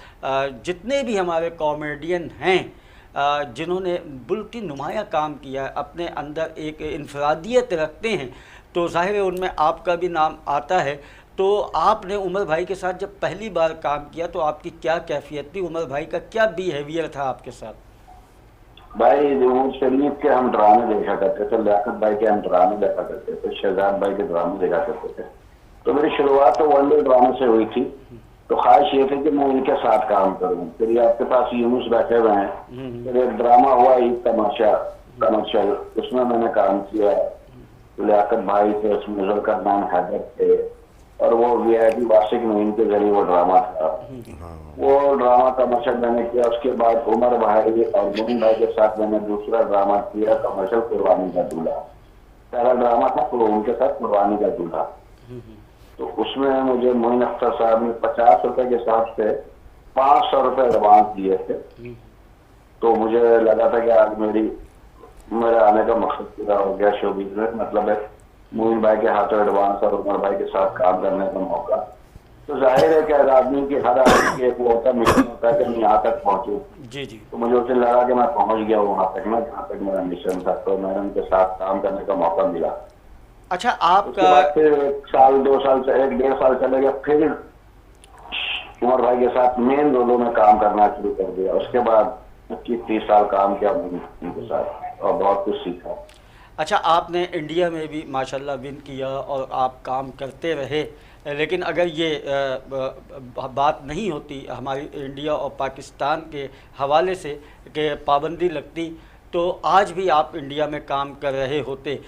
जितने भी हमारे कॉमेडियन हैं जिन्होंने बुल्कि नुमाया काम किया है, अपने अंदर एक इनफरादियत रखते हैं, तो ज़ाहिर है उनमें आपका भी नाम आता है। तो आपने उमर भाई के साथ जब पहली बार काम किया तो आपकी क्या कैफियत थी? उमर भाई का क्या बिहेवियर था आपके साथ? भाई नवाज शरीफ के हम ड्रामे देखा करते थे, लियाकत भाई के हम ड्रामे देखा करते थे, शहजाद भाई के ड्रामे देखा करते थे। तो मेरी शुरुआत तो वन डे ड्रामे से हुई थी। तो ख्वाहिश ये थी कि मैं इनके साथ काम करूं। फिर ये आपके पास यूनुस बैठे हुए हैं, फिर एक ड्रामा हुआ ईद तमाशा कमर्शियल, उसमें मैंने काम किया। लियाकत भाई थे, उसमें जुल्करनैन हैदर थे, और वो वीआईपी वार्षिक मुहिम के जरिए वो ड्रामा था। वो ड्रामा कमर्शियल मैंने किया। उसके बाद उमर भाई और मोइन भाई के साथ मैंने दूसरा ड्रामा किया, कमर्शियल कुर्बानी का दूल्हा। पहला ड्रामा था तो उनके साथ कुर्बानी का दूल्हा। तो उसमें मुझे मोइन अख्तर साहब ने 50 रुपए के हिसाब से 500 रुपए एडवांस दिए थे। तो मुझे लगा था कि आज मेरे आने का मकसद पूरा हो गया शो बिजनेस, मतलब है मोइन भाई के हाथों एडवांस और उमर भाई के साथ काम करने का मौका। तो जाहिर है कि आदमी की हर आदमी की एक वो होता मिशन होता है कि मैं यहाँ तक पहुंचूं। जी जी। तो मुझे उसे लगा कि मैं पहुंच गया वहां तक ना जहाँ तक मेरा मिशन था। तो मैंने उनके साथ काम करने का मौका मिला। अच्छा, आपका फिर 1 साल 2 साल से 1-1.5 साल चले गया, फिर उमर भाई के साथ मेन रोलों में काम करना शुरू कर दिया। उसके बाद 25-30 साल काम किया उनके साथ और बहुत कुछ सीखा। अच्छा, आपने इंडिया में भी माशाल्लाह विन किया और आप काम करते रहे, लेकिन अगर ये बात नहीं होती हमारी इंडिया और पाकिस्तान के हवाले से कि पाबंदी लगती, तो आज भी आप इंडिया में काम कर रहे होते।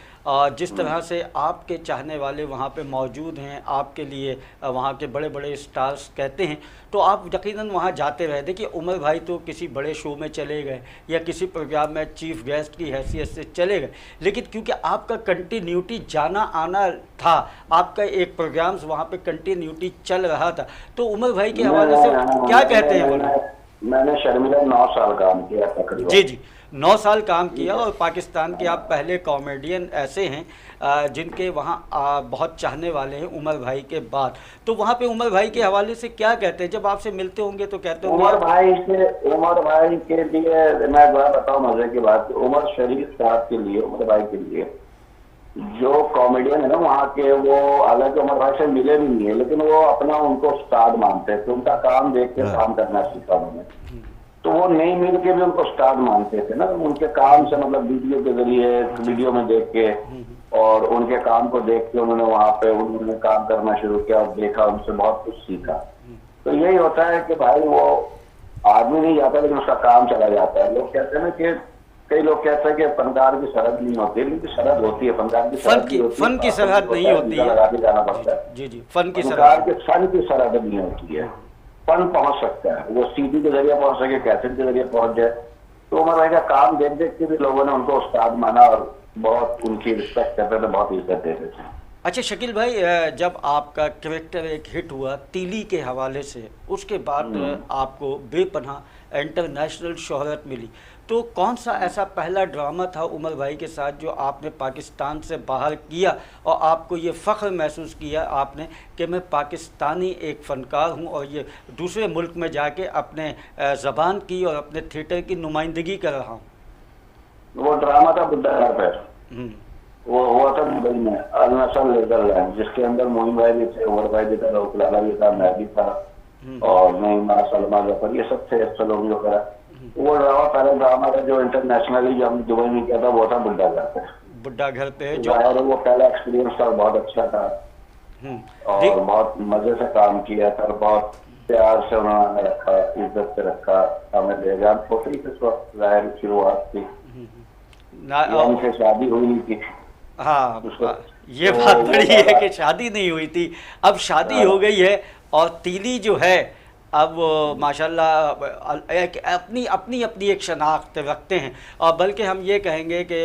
जिस तरह से आपके चाहने वाले वहाँ पे मौजूद हैं, आपके लिए वहाँ के बड़े बड़े स्टार्स कहते हैं, तो आप यकीनन वहाँ जाते रहे। देखिए उमर भाई तो किसी बड़े शो में चले गए या किसी प्रोग्राम में चीफ गेस्ट की हैसियत से चले गए, लेकिन क्योंकि आपका कंटिन्यूटी जाना आना था, आपका एक प्रोग्राम्स वहाँ पे कंटिन्यूटी चल रहा था, तो उमर भाई के हवाले से क्या कहते हैं वो लोग? मैंने शर्मिला 9 साल काम किया तकरीबन। जी जी, 9 साल काम किया और पाकिस्तान के आप पहले कॉमेडियन ऐसे हैं जिनके वहाँ बहुत चाहने वाले हैं उमर भाई के बाद। तो वहाँ पे उमर भाई के हवाले से क्या कहते हैं? जब आपसे मिलते होंगे तो कहते होंगे उमर भाई के लिए मैं बताऊँ मजे की बात, उमर शरीफ साहब के लिए, उमर भाई के लिए जो कॉमेडियन है ना वहाँ के, वो हालांकि उमर भाई से मिले भी नहीं है, लेकिन वो अपना उनको उस्ताद मानते थे। उनका काम देख के काम करना सीखा उन्होंने, तो वो नहीं मिल के भी उनको उस्ताद मानते थे ना। उनके काम से मतलब वीडियो के जरिए, वीडियो में देख के और उनके काम को देख के उन्होंने वहाँ पे उन्होंने काम करना शुरू किया और देखा, उनसे बहुत कुछ सीखा। तो यही होता है कि भाई वो आदमी नहीं जाता लेकिन उसका काम चला जाता है। लोग कहते हैं ना कि कई लोग कहते हैं कि फनकार की सरहद नहीं होती, लेकिन सरहद होती है। फनकार की फन की सरहद नहीं होती है, लगा के जाना पड़ता है। जी जी, फन की सरहद नहीं होती है। फन पहुंच सकता है, वो सीडी के जरिए पहुंच सके, कैसेट के जरिए पहुंच जाए। तो उमर भाई का काम देख देख के भी लोगों ने उनको उस्ताद माना और बहुत उनकी रिस्पेक्ट करते थे, बहुत इज्जत देते थे। अच्छा शकील भाई, जब आपका कैरेक्टर एक हिट हुआ तीली के हवाले से, उसके बाद आपको बेपनाह इंटरनेशनल शोहरत मिली, तो कौन सा ऐसा पहला ड्रामा था उमर भाई के साथ जो आपने पाकिस्तान से बाहर किया और आपको ये फ़ख्र महसूस किया आपने कि मैं पाकिस्तानी एक फ़नकार हूँ और ये दूसरे मुल्क में जाके अपने ज़बान की और अपने थिएटर की नुमाइंदगी कर रहा हूँ? वो ड्रामा था बुड्ढा घर पे, वो हुआ था दुबई में, अल-नसर लेकर लैंड, जिसके अंदर मोहिन भाई भी थे, उमर भाई भी था, रऊफलाला भी था, मैं भी था और नईमा, सलमा जफर, ये सब थे, सलोमी वगैरह। वो ड्रामा पहला ड्रामा था जो इंटरनेशनली जो हम दुबई में किया था, वो था बुड्ढा घर पे। बुड्ढा घर पे जो वो पहला एक्सपीरियंस था, बहुत अच्छा था और बहुत मजे से काम किया था, बहुत प्यार से उन्होंने रखा, इज्जत से रखा, हमें ले गया। छोटी से जाहिर शुरुआत थी, उनसे शादी हुई नहीं थी। हाँ, ये बात बड़ी है कि शादी नहीं हुई थी, अब शादी हो गई है और तीली जो है अब माशाल्लाह एक अपनी अपनी अपनी एक शनाख्त रखते हैं। और बल्कि हम ये कहेंगे कि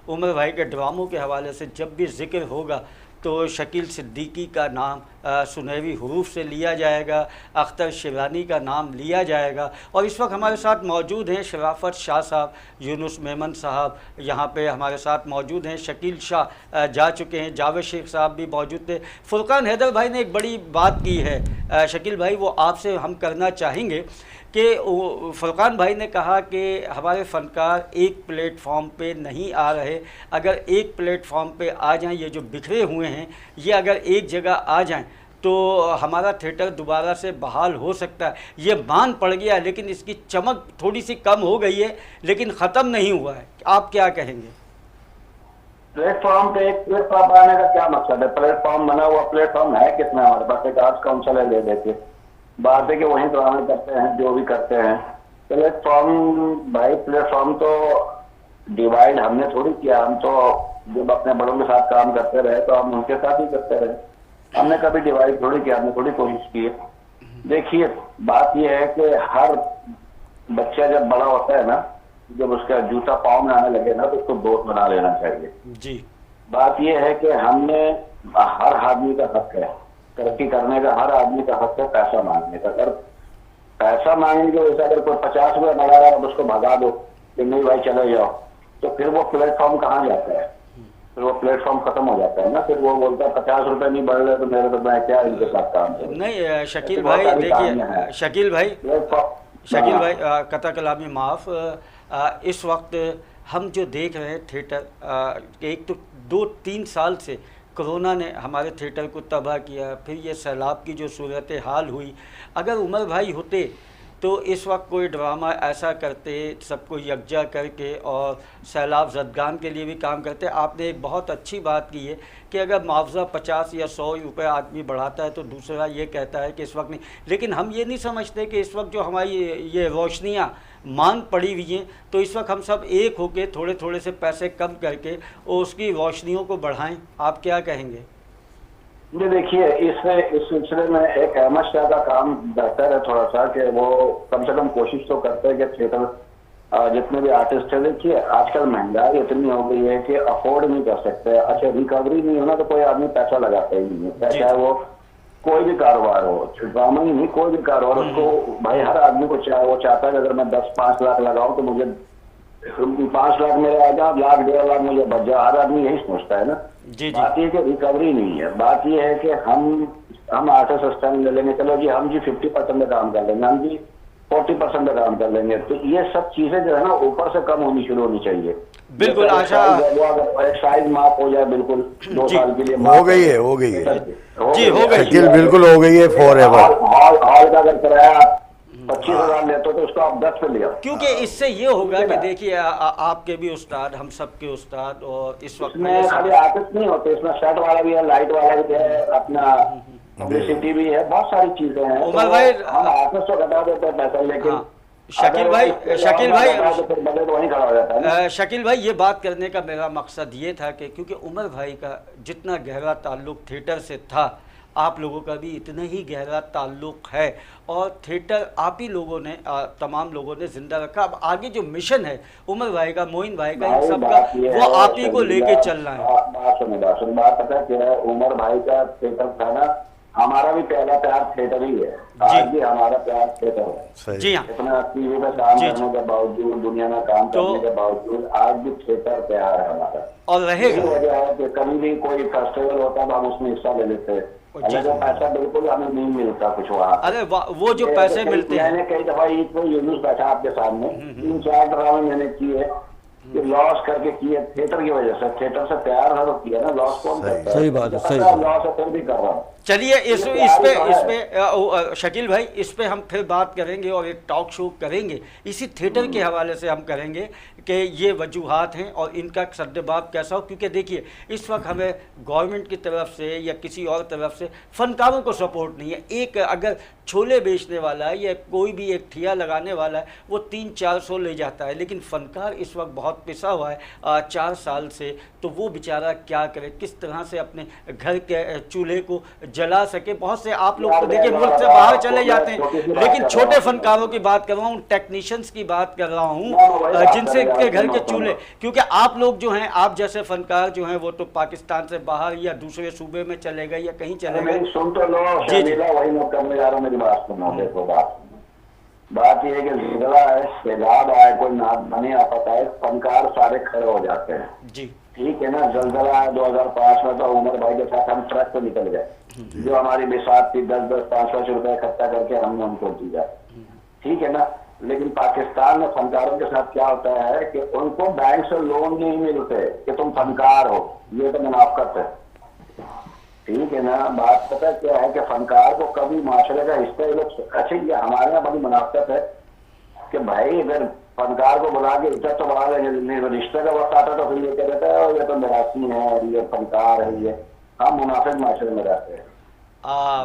उमर भाई के ड्रामों के हवाले से जब भी ज़िक्र होगा तो शकील सिद्दीकी का नाम सुनहरी हरूफ से लिया जाएगा, अख्तर शिरानी का नाम लिया जाएगा। और इस वक्त हमारे साथ मौजूद हैं शराफत शाह साहब, यूनुस मेमन साहब यहाँ पे हमारे साथ मौजूद हैं, शकील शाह जा चुके हैं, जावेद शेख साहब भी मौजूद थे। फुरकान हैदर भाई ने एक बड़ी बात की है शकील भाई, वो आपसे हम करना चाहेंगे कि फुरकान भाई ने कहा कि हमारे फ़नकार एक प्लेटफॉर्म पे नहीं आ रहे, अगर एक प्लेटफॉर्म पे आ जाएं, ये जो बिखरे हुए हैं ये अगर एक जगह आ जाएं तो हमारा थिएटर दोबारा से बहाल हो सकता है। ये मान पड़ गया लेकिन इसकी चमक थोड़ी सी कम हो गई है, लेकिन ख़त्म नहीं हुआ है। आप क्या कहेंगे? प्लेटफॉर्म पे एक प्लेटफॉर्म आने का क्या मकसद है? प्लेटफॉर्म बना हुआ प्लेटफॉर्म है कितना हमारे पास? एक आर्ट्स काउंसिल है, ले देते बात है कि वहीं ड्रामे करते हैं जो भी करते हैं। प्लेटफॉर्म भाई, प्लेटफॉर्म तो डिवाइड हमने थोड़ी किया, हम तो जब अपने बड़ों के साथ काम करते रहे तो हम उनके साथ ही करते रहे, हमने कभी डिवाइड थोड़ी किया, हमने थोड़ी कोशिश की है। देखिए बात यह है कि हर बच्चा जब बड़ा होता है ना, जब उसका जूता पाँव में आने लगे ना तो उसको दोस्त बना लेना चाहिए जी। बात यह है कि हमने, हर आदमी का हक है तरक्की करने का, हर आदमी का हक है पैसा मांगने का। अगर पैसा मांगेंगे वैसे अगर कोई 50 रुपये बढ़ा रहा है तो उसको भगा दो कि नहीं भाई चले जाओ, तो फिर वो प्लेटफॉर्म कहाँ जाता है? फिर वो प्लेटफॉर्म खत्म हो जाता है ना। फिर वो बोलता है 50 रुपये नहीं बढ़ रहे तो मेरे तो मैं क्या इनके साथ काम करूं? नहीं शकील भाई, देखिए शकील भाई कता कलामी माफ़, इस वक्त हम जो देख रहे हैं थिएटर, एक तो 2-3 साल से कोरोना ने हमारे थिएटर को तबाह किया, फिर ये सैलाब की जो सूरत हाल हुई, अगर उमर भाई होते तो इस वक्त कोई ड्रामा ऐसा करते, सबको यकजा करके और सैलाब ज़दगान के लिए भी काम करते। आपने एक बहुत अच्छी बात की है कि अगर मुआवजा 50 या 100 रुपये आदमी बढ़ाता है तो दूसरा ये कहता है कि इस वक्त नहीं। लेकिन हम ये नहीं समझते कि इस वक्त जो हमारी ये रोशनियाँ मांग पड़ी हुई हैं, तो इस वक्त हम सब एक होकर थोड़े थोड़े से पैसे कम करके और उसकी रोशनियों को बढ़ाएं। आप क्या कहेंगे? ये देखिए, इस सिलसिले में एक अहमद शाह का काम बेहतर है थोड़ा सा, कि वो कम से कम कोशिश तो करते हैं कि थिएटर जितने भी आर्टिस्ट है, देखिए आजकल महंगाई इतनी हो गई है कि अफोर्ड नहीं कर सकते। अच्छा, रिकवरी नहीं होना तो कोई आदमी पैसा लगाता ही नहीं है, चाहे वो कोई भी कारोबार हो, ड्रामा ही नहीं, कोई भी कारोबार, उसको भाई हर आदमी को वो चाहता है कि अगर मैं 10-5 लाख लगाऊं तो मुझे 5 लाख मेरे आ जाए, 1.5 लाख मुझे बच जाए। हर आदमी यही सोचता है ना। बात ये कि रिकवरी नहीं है, बात ये है कि हम आर्टिस्ट स्टैंड ले लेंगे, चलो जी हम जी 50% में काम कर लेंगे, हम जी 40% में काम कर लेंगे। तो ये सब चीजें जो है ना ऊपर से कम होनी शुरू होनी चाहिए। बिल्कुल आशा, एक साइज माप हो जाए बिल्कुल 2 साल के लिए, हो गई है, हो गई है जी, हो गई शकील, बिल्कुल हो गई है फॉर एवर। हॉल का अगर किराया 25,000 लेते हो तो उसको आप 10 पे लिया, क्योंकि इससे ये होगा कि देखिए आपके भी उस्ताद, हम सब के उस्ताद, और इस वक्त इसमें खाली आर्टिस्ट नहीं होते, इसमें शर्ट वाला भी है, लाइट वाला भी है, अपना पब्लिसिटी भी है, बहुत सारी चीजें हैं। उमर भाई, हम आर्टिस्ट को घटा देते हैं पैसा, लेकिन शकील भाई बजट वहीं खड़ा हो जाता है। शकील भाई, ये बात करने का मेरा मकसद ये था कि क्योंकि उमर भाई का जितना गहरा ताल्लुक थिएटर से था, आप लोगों का भी इतना ही गहरा ताल्लुक है, और थिएटर आप ही लोगों ने, तमाम लोगों ने जिंदा रखा। अब आगे जो मिशन है उमर भाई का, मोइन भाई का, इन सब का, वो आप ही को लेके चलना है। बात पता है क्या है, उमर भाई का थिएटर था ना, हमारा भी पहला प्यार थिएटर ही है, आज भी हमारा प्यार थिएटर है। जी हाँ, इतना टीवी में काम करने के बावजूद, दुनिया में काम करने के बावजूद, आज भी थिएटर प्यार है हमारा, और रहेगा। वजह है कि कभी भी कोई फेस्टिवल होता है तो हम उसमें हिस्सा ले लेते हैं, पैसा बिल्कुल हमें नहीं मिलता कुछ वहाँ। अरे वो जो पैसे मिलते हैं, मैंने कई दफा यूनुस बैठा आपके सामने, 3-4 ड्रामे मैंने किए, लॉस करके किए थिएटर की वजह से, थिएटर से प्यार है तो किया ना, लॉस कौन करता है? सही बात है, सही लॉस है फिर भी कर रहा हूँ। चलिए इस पे शकील भाई, इस पे हम फिर बात करेंगे और एक टॉक शो करेंगे, इसी थिएटर के हवाले से हम करेंगे कि ये वजूहात हैं और इनका सद्देबाब कैसा हो। क्योंकि देखिए इस वक्त हमें गवर्नमेंट की तरफ से या किसी और तरफ से फनकारों को सपोर्ट नहीं है। एक अगर छोले बेचने वाला है या कोई भी एक ठिया लगाने वाला है, वो 300-400 ले जाता है, लेकिन फनकार इस वक्त बहुत पिसा हुआ है 4 साल से, तो वो बेचारा क्या करे, किस तरह से अपने घर के चूल्हे को जला सके। बहुत से आप लोग तो देखिए मुल्क से बाहर चले जाते हैं, लेकिन छोटे फनकारों की बात कर रहा हूँ, टेक्नीशियंस की बात कर रहा हूँ, जिनसे के घर के चूल्हे, क्योंकि आप लोग जो हैं, आप जैसे फनकार जो हैं, वो तो पाकिस्तान से बाहर या दूसरे सूबे में चले गए या कहीं चले गए। सुन तो लो, वही मैं करने जा रहा हूँ, मेरी बात सुनो। देखो बात ये है कि जिला है, सैलाब आए, कोई नाद बने आता है, फनकार सारे खड़े हो जाते हैं जी, ठीक है ना। जलजला है 2005 में, तो उमर भाई के साथ हम ट्रक पे निकल गए, जो हमारी बिसात थी 10-10, 500 रुपए इकट्ठा करके हमने उनको दिया, ठीक है ना। लेकिन पाकिस्तान में फनकारों के साथ क्या होता है कि उनको बैंक से लोन नहीं मिलते कि तुम फनकार हो, ये तो मुनाफकत है, ठीक है ना। बात पता क्या है कि फनकार को कभी माशरे का हिस्सा लोग, अच्छा ये हमारे यहाँ बड़ी मुनाफकत है कि भाई अगर फनकार को बुला के इज्जत तो बढ़ा लेंगे, रिश्ते का वक्त आता तो फिर ये कह देता है ये तो निराशी है, ये फनकार है, ये हम मुनाफिक माशरे में रहते हैं।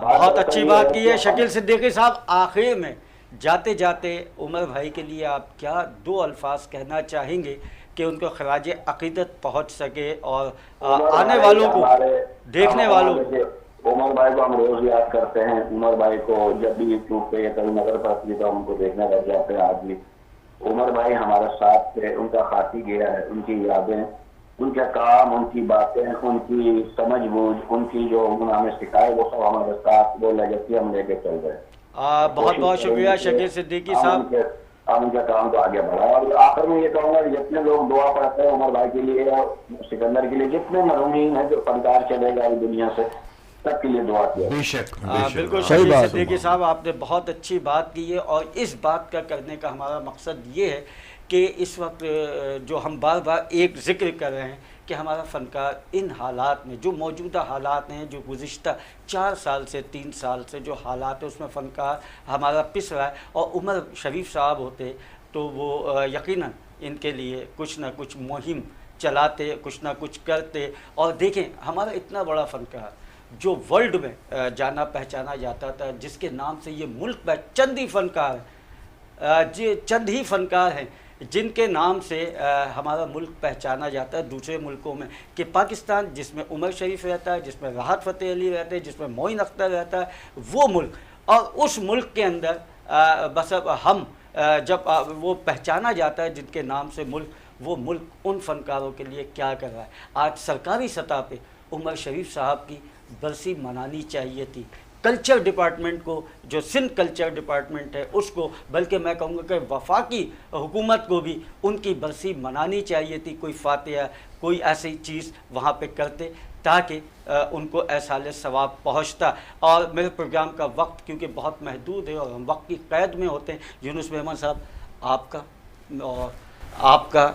बहुत अच्छी बात की है शकील सिद्दीकी साहब। आखिर में जाते जाते उमर भाई के लिए आप क्या 2 अल्फाज कहना चाहेंगे कि उनको खराज अकीदत पहुंच सके और आने वालों को, देखने वालों को? उमर भाई को हम रोज याद करते हैं। उमर भाई को जब भी यूट्यूब पे कभी नजर पड़ती है तो उनको देखने लग जाते हैं। आज भी उमर भाई हमारे साथ थे, उनका खाती गया है, उनकी यादें, उनके काम, उनकी बातें, उनकी समझबूझ, उनकी जो उन्होंने हमें सिखाए, वो सब हमारे साथ, वो लेगेसी हम लेके चल रहे हैं। बहुत बहुत शुक्रिया शकील सिद्दीकी साहब, हम उनके काम को आगे बढ़ाए। और आखिर में ये कहूँगा जितने लोग दुआ पढ़ते हैं उमर भाई के लिए और सिकंदर के लिए, जितने मरहूमीन हैं जो फनकार चले गए दुनिया से, सबके लिए दुआ किया। बिल्कुल शकील सिद्दीकी साहब, आपने बहुत अच्छी बात की है, और इस बात का करने का हमारा मकसद ये है कि इस वक्त जो हम बार बार एक जिक्र कर रहे हैं कि हमारा फ़नकार इन हालात में, जो मौजूदा हालात हैं, जो गुज़िश्ता 4 साल से 3 साल से जो हालात है उसमें फ़नकार हमारा पिस रहा है, और उमर शरीफ साहब होते तो वो यकीनन इनके लिए कुछ ना कुछ मुहिम चलाते, कुछ ना कुछ करते। और देखें, हमारा इतना बड़ा फ़नकार जो वर्ल्ड में जाना पहचाना जाता था, जिसके नाम से ये मुल्क में चंद ही फ़नकार हैं, चंद ही फ़नकार हैं जिनके नाम से हमारा मुल्क पहचाना जाता है दूसरे मुल्कों में, कि पाकिस्तान जिसमें उमर शरीफ रहता है, जिसमें राहत फ़तेह अली रहते हैं, जिसमें मोइन अख्तर रहता है, वो मुल्क, और उस मुल्क के अंदर बस अब हम जब वो पहचाना जाता है जिनके नाम से मुल्क, वो मुल्क उन फ़नकारों के लिए क्या कर रहा है। आज सरकारी सतह पे उमर शरीफ साहब की बरसी मनानी चाहिए थी। कल्चर डिपार्टमेंट को, जो सिंध कल्चर डिपार्टमेंट है उसको, बल्कि मैं कहूँगा कि वफाकी हुकूमत को भी उनकी बरसी मनानी चाहिए थी। कोई फातिहा, कोई ऐसी चीज़ वहाँ पे करते ताकि उनको एहसाल सवाब पहुँचता। और मेरे प्रोग्राम का वक्त क्योंकि बहुत महदूद है और हम वक्त की क़ैद में होते हैं, यूनुस मेहमान साहब आपका और आपका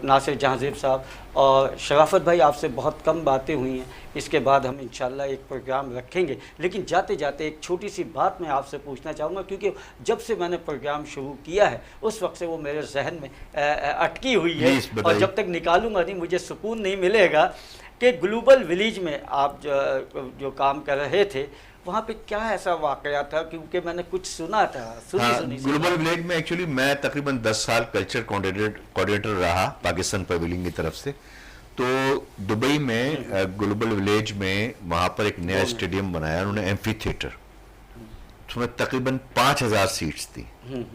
नासिर जहाँज़ेब साहब और शराफत भाई, आपसे बहुत कम बातें हुई हैं। इसके बाद हम इंशाल्लाह एक प्रोग्राम रखेंगे, लेकिन जाते जाते एक छोटी सी बात मैं आपसे पूछना चाहूँगा, क्योंकि जब से मैंने प्रोग्राम शुरू किया है उस वक्त से वो मेरे जहन में अटकी हुई है, और जब तक निकालूंगा नहीं मुझे सुकून नहीं मिलेगा कि ग्लोबल विलेज में आप जो काम कर रहे थे वहाँ पे क्या ऐसा वाकया था, क्योंकि मैंने कुछ सुना था, सुनी ग्लोबल विलेज में एक्चुअली मैं तकरीबन 10 साल कल्चर कोऑर्डिनेटर रहा पाकिस्तान पवेलियन की तरफ से। तो दुबई में ग्लोबल विलेज में वहाँ पर एक नया स्टेडियम बनाया उन्होंने, एम्फी थिएटर, उसमें तकरीबन 5000 सीट्स थी।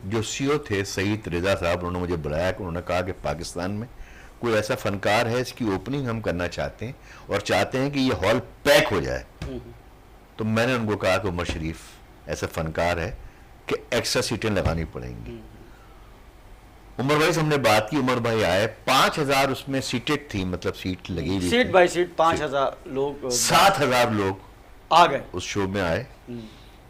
जो सीईओ थे सईद रिजा साहब, उन्होंने मुझे बुलाया कि उन्होंने कहा कि पाकिस्तान में कोई ऐसा फनकार है इसकी ओपनिंग हम करना चाहते हैं और चाहते हैं कि ये हॉल पैक हो जाए। तो मैंने उनको कहा कि उमर शरीफ ऐसा फनकार है कि एक्स्ट्रा सीटें लगानी पड़ेंगी। उमर भाई से हमने बात की, उमर भाई आए, 5000 उसमें सीटेड थी, मतलब सीट लगी हुई, सीट बाई सीट 5000 लोग, 7000 लोग आ गए उस शो में आए।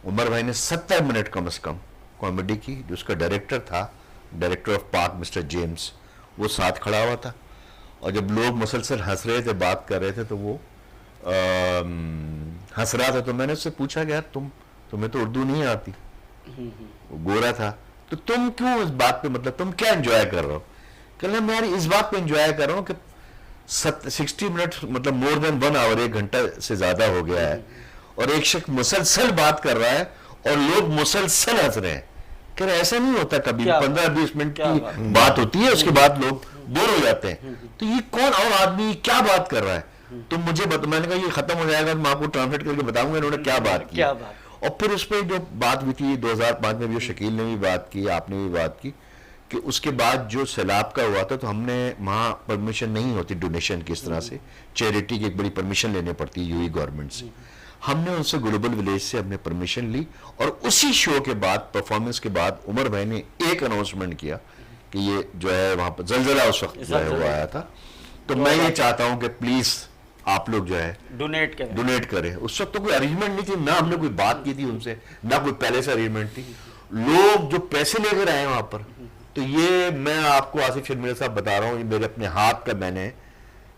उमर भाई ने 70 मिनट कम से कम कॉमेडी की। जो उसका डायरेक्टर था, director of park mister James, वो साथ खड़ा हुआ था, और जब लोग मुसलसल हंस रहे थे, बात कर रहे थे, तो वो हंस रहा था। तो मैंने उससे पूछा कि यार तुम्हें तो उर्दू नहीं आती, वो गोरा था, तो तुम क्यों इस बात पे, मतलब तुम क्या एंजॉय कर रहे हो? कहना मैं यार इस बात पे एंजॉय कर रहा हूँ कि 60 मिनट मतलब मोर देन 1 आवर, 1 घंटा से ज्यादा हो गया है, और एक शख्स मुसलसल बात कर रहा है और लोग मुसलसल हंस रहे हैं। कह रहे ऐसा नहीं होता, कभी 15-20 मिनट की बात होती है, उसके बाद लोग बोर हो जाते हैं। तो ये कौन और आदमी क्या बात कर रहा है, तुम मुझे मैंने कहा ये खत्म हो जाएगा, मैं आपको ट्रांसलेट करके बताऊंगा इन्होंने क्या बात की। और फिर उस पर जो बात हुई थी 2005 में भी, शकील ने भी बात की, आपने भी बात की, कि उसके बाद जो सैलाब का हुआ था, तो हमने वहाँ परमिशन नहीं होती डोनेशन की, इस तरह से चैरिटी की एक बड़ी परमिशन लेने पड़ती है यूएई गवर्नमेंट से। हमने उनसे ग्लोबल विलेज से हमने परमिशन ली, और उसी शो के बाद, परफॉर्मेंस के बाद, उमर भाई ने एक अनाउंसमेंट किया कि ये जो है वहाँ पर जलजला उस वक्त जो है वो आया था, तो मैं ये चाहता हूँ कि प्लीज आप लोग जो है डोनेट करें। उस वक्त तो कोई अरेंजमेंट नहीं थी, ना हमने कोई बात की थी उनसे, ना कोई पहले से अरेंजमेंट थी, लोग जो पैसे लेकर आए वहां पर। तो ये मैं आपको आसिफ शर्मिला साहब बता रहा हूँ, ये मेरे अपने हाथ का, मैंने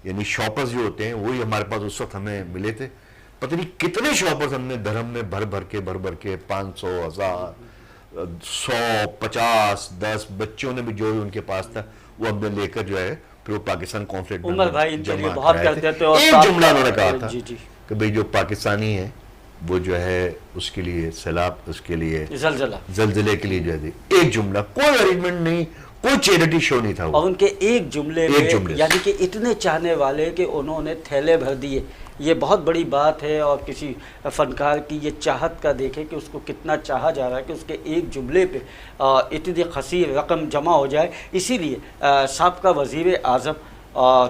यानी शॉपर्स जो होते हैं वही हमारे पास उस वक्त हमें मिले थे। पता नहीं कितने शॉपर्स हमने धर्म में भर भर के 500, 1000, 100, 50, 10 बच्चों ने भी जो उनके पास था वो हमने लेकर जो है फिर वो पाकिस्तान कॉन्फ्लिक्ट उमर भाई इनके लिए बहुत करते थे। और एक जुमला उन्होंने कहा था कि भाई जो पाकिस्तानी है वो जो है उसके लिए सैलाब, उसके लिए जलजले के लिए जो है एक जुमला, कोई अरेंजमेंट नहीं, कोई चैरिटी शो नहीं था वो। और उनके एक जुमले में यानी कि इतने चाहने वाले कि उन्होंने थैले भर दिए, ये बहुत बड़ी बात है। और किसी फनकार की ये चाहत का देखें कि उसको कितना चाहा जा रहा है कि उसके एक जुमले पे इतनी खसीर रकम जमा हो जाए। इसीलिए साबका वज़ीर आज़म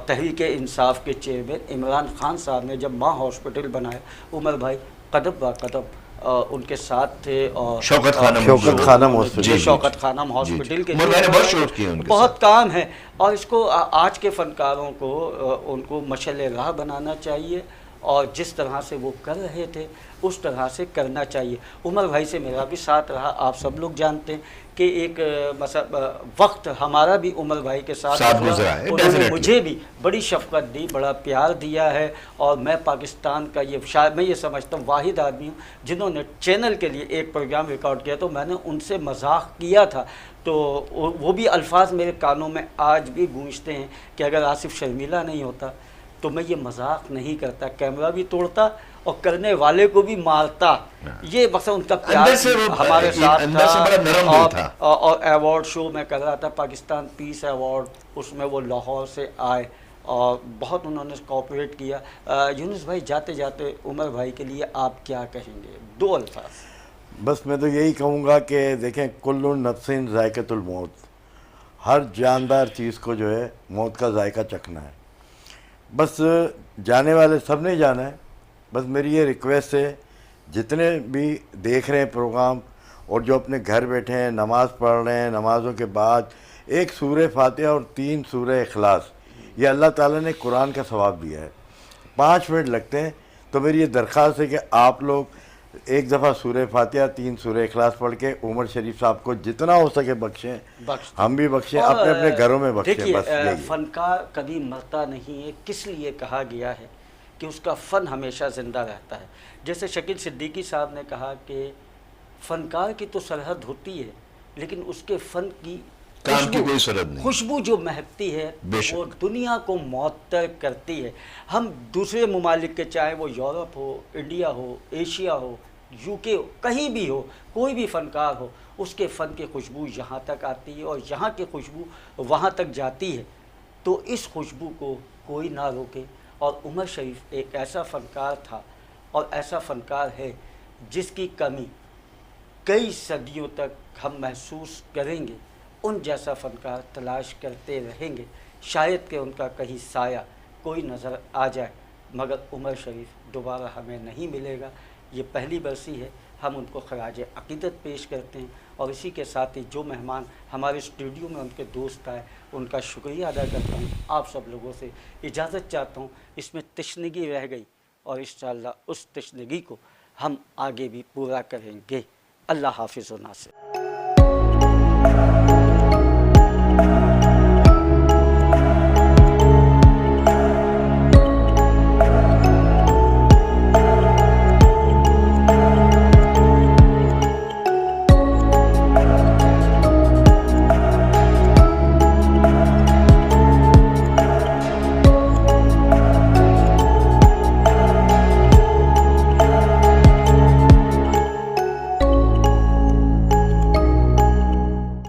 तहरीक इंसाफ के चेयरमैन इमरान खान साहब ने जब माँ हॉस्पिटल बनाया, उमर भाई कदम ब कदम उनके साथ थे। और शौकत खानम हॉस्पिटल के बहुत काम है, और इसको आज के फनकारों को उनको मशाल राह बनाना चाहिए और जिस तरह से वो कर रहे थे उस तरह से करना चाहिए। उमर भाई से मेरा भी साथ रहा, आप सब लोग जानते हैं कि एक वक्त हमारा भी उमर भाई के साथ गुजरा है। उन्होंने Definitely। मुझे भी बड़ी शफकत दी, बड़ा प्यार दिया है, और मैं पाकिस्तान का ये शायद मैं ये समझता हूँ वाहिद आदमी हूँ जिन्होंने चैनल के लिए एक प्रोग्राम रिकॉर्ड किया। तो मैंने उनसे मजाक किया था, तो वो भी अल्फाज मेरे कानों में आज भी गूंजते हैं कि अगर आसिफ शर्मिला नहीं होता तो मैं ये मजाक नहीं करता, कैमरा भी तोड़ता और करने वाले को भी मारता। ये बस उनका प्यार अंदर से वो हमारे साथ अंदर से बड़ा नरम दिल था। और अवार्ड शो मैं कर रहा था, पाकिस्तान पीस अवार्ड, उसमें वो लाहौर से आए और बहुत उन्होंने कोऑपरेट किया। यूनुस भाई, जाते जाते उमर भाई के लिए आप क्या कहेंगे, 2 अल्फाज? बस मैं तो यही कहूँगा कि देखें, कुल्लु नफ्सिन जायक़तुल मौत, हर जानदार चीज़ को जो है मौत का जायका चखना है। बस जाने वाले सब ने जाना है। बस मेरी ये रिक्वेस्ट है, जितने भी देख रहे हैं प्रोग्राम और जो अपने घर बैठे हैं नमाज़ पढ़ रहे हैं, नमाज़ों के बाद एक सूरह फातिहा और 3 सूरह इखलास, ये अल्लाह ताला ने कुरान का सवाब दिया है। 5 मिनट लगते हैं। तो मेरी ये दरख्वास्त है कि आप लोग एक दफ़ा सूरह फातिहा 3 सूरह इखलास पढ़ के उमर शरीफ साहब को जितना हो सके बख्शें, हम भी बख्शें, और अपने अपने घरों में बख्शें। देखिए, बस यही है। फनकार कभी मरता नहीं है। किस लिए कहा गया है कि उसका फ़न हमेशा ज़िंदा रहता है। जैसे शकील सिद्दीकी साहब ने कहा कि फ़नकार की तो सरहद होती है, लेकिन उसके फ़न की काम की कोई सरहद नहीं। खुशबू जो महकती है बेशक। वो दुनिया को मुअत्तर करती है। हम दूसरे ममालिक के, चाहे वो यूरोप हो, इंडिया हो, एशिया हो, यूके हो, कहीं भी हो, कोई भी फ़नकार हो, उसके फ़न की खुशबू यहाँ तक आती है और यहाँ की खुशबू वहाँ तक जाती है। तो इस खुशबू को कोई ना रोके। और उमर शरीफ एक ऐसा फ़नकार था और ऐसा फ़नकार है जिसकी कमी कई सदियों तक हम महसूस करेंगे। उन जैसा फ़नकार तलाश करते रहेंगे, शायद कि उनका कहीं साया कोई नज़र आ जाए, मगर उमर शरीफ दोबारा हमें नहीं मिलेगा। ये पहली बरसी है, हम उनको खराज अक़ीदत पेश करते हैं। और इसी के साथ ही जो मेहमान हमारे स्टूडियो में उनके दोस्त आए, उनका शुक्रिया अदा करता हूँ। आप सब लोगों से इजाज़त चाहता हूँ। इसमें तशनगी रह गई और इंशाअल्लाह उस तशनगी को हम आगे भी पूरा करेंगे। अल्लाह हाफ़िज़ व नासिर।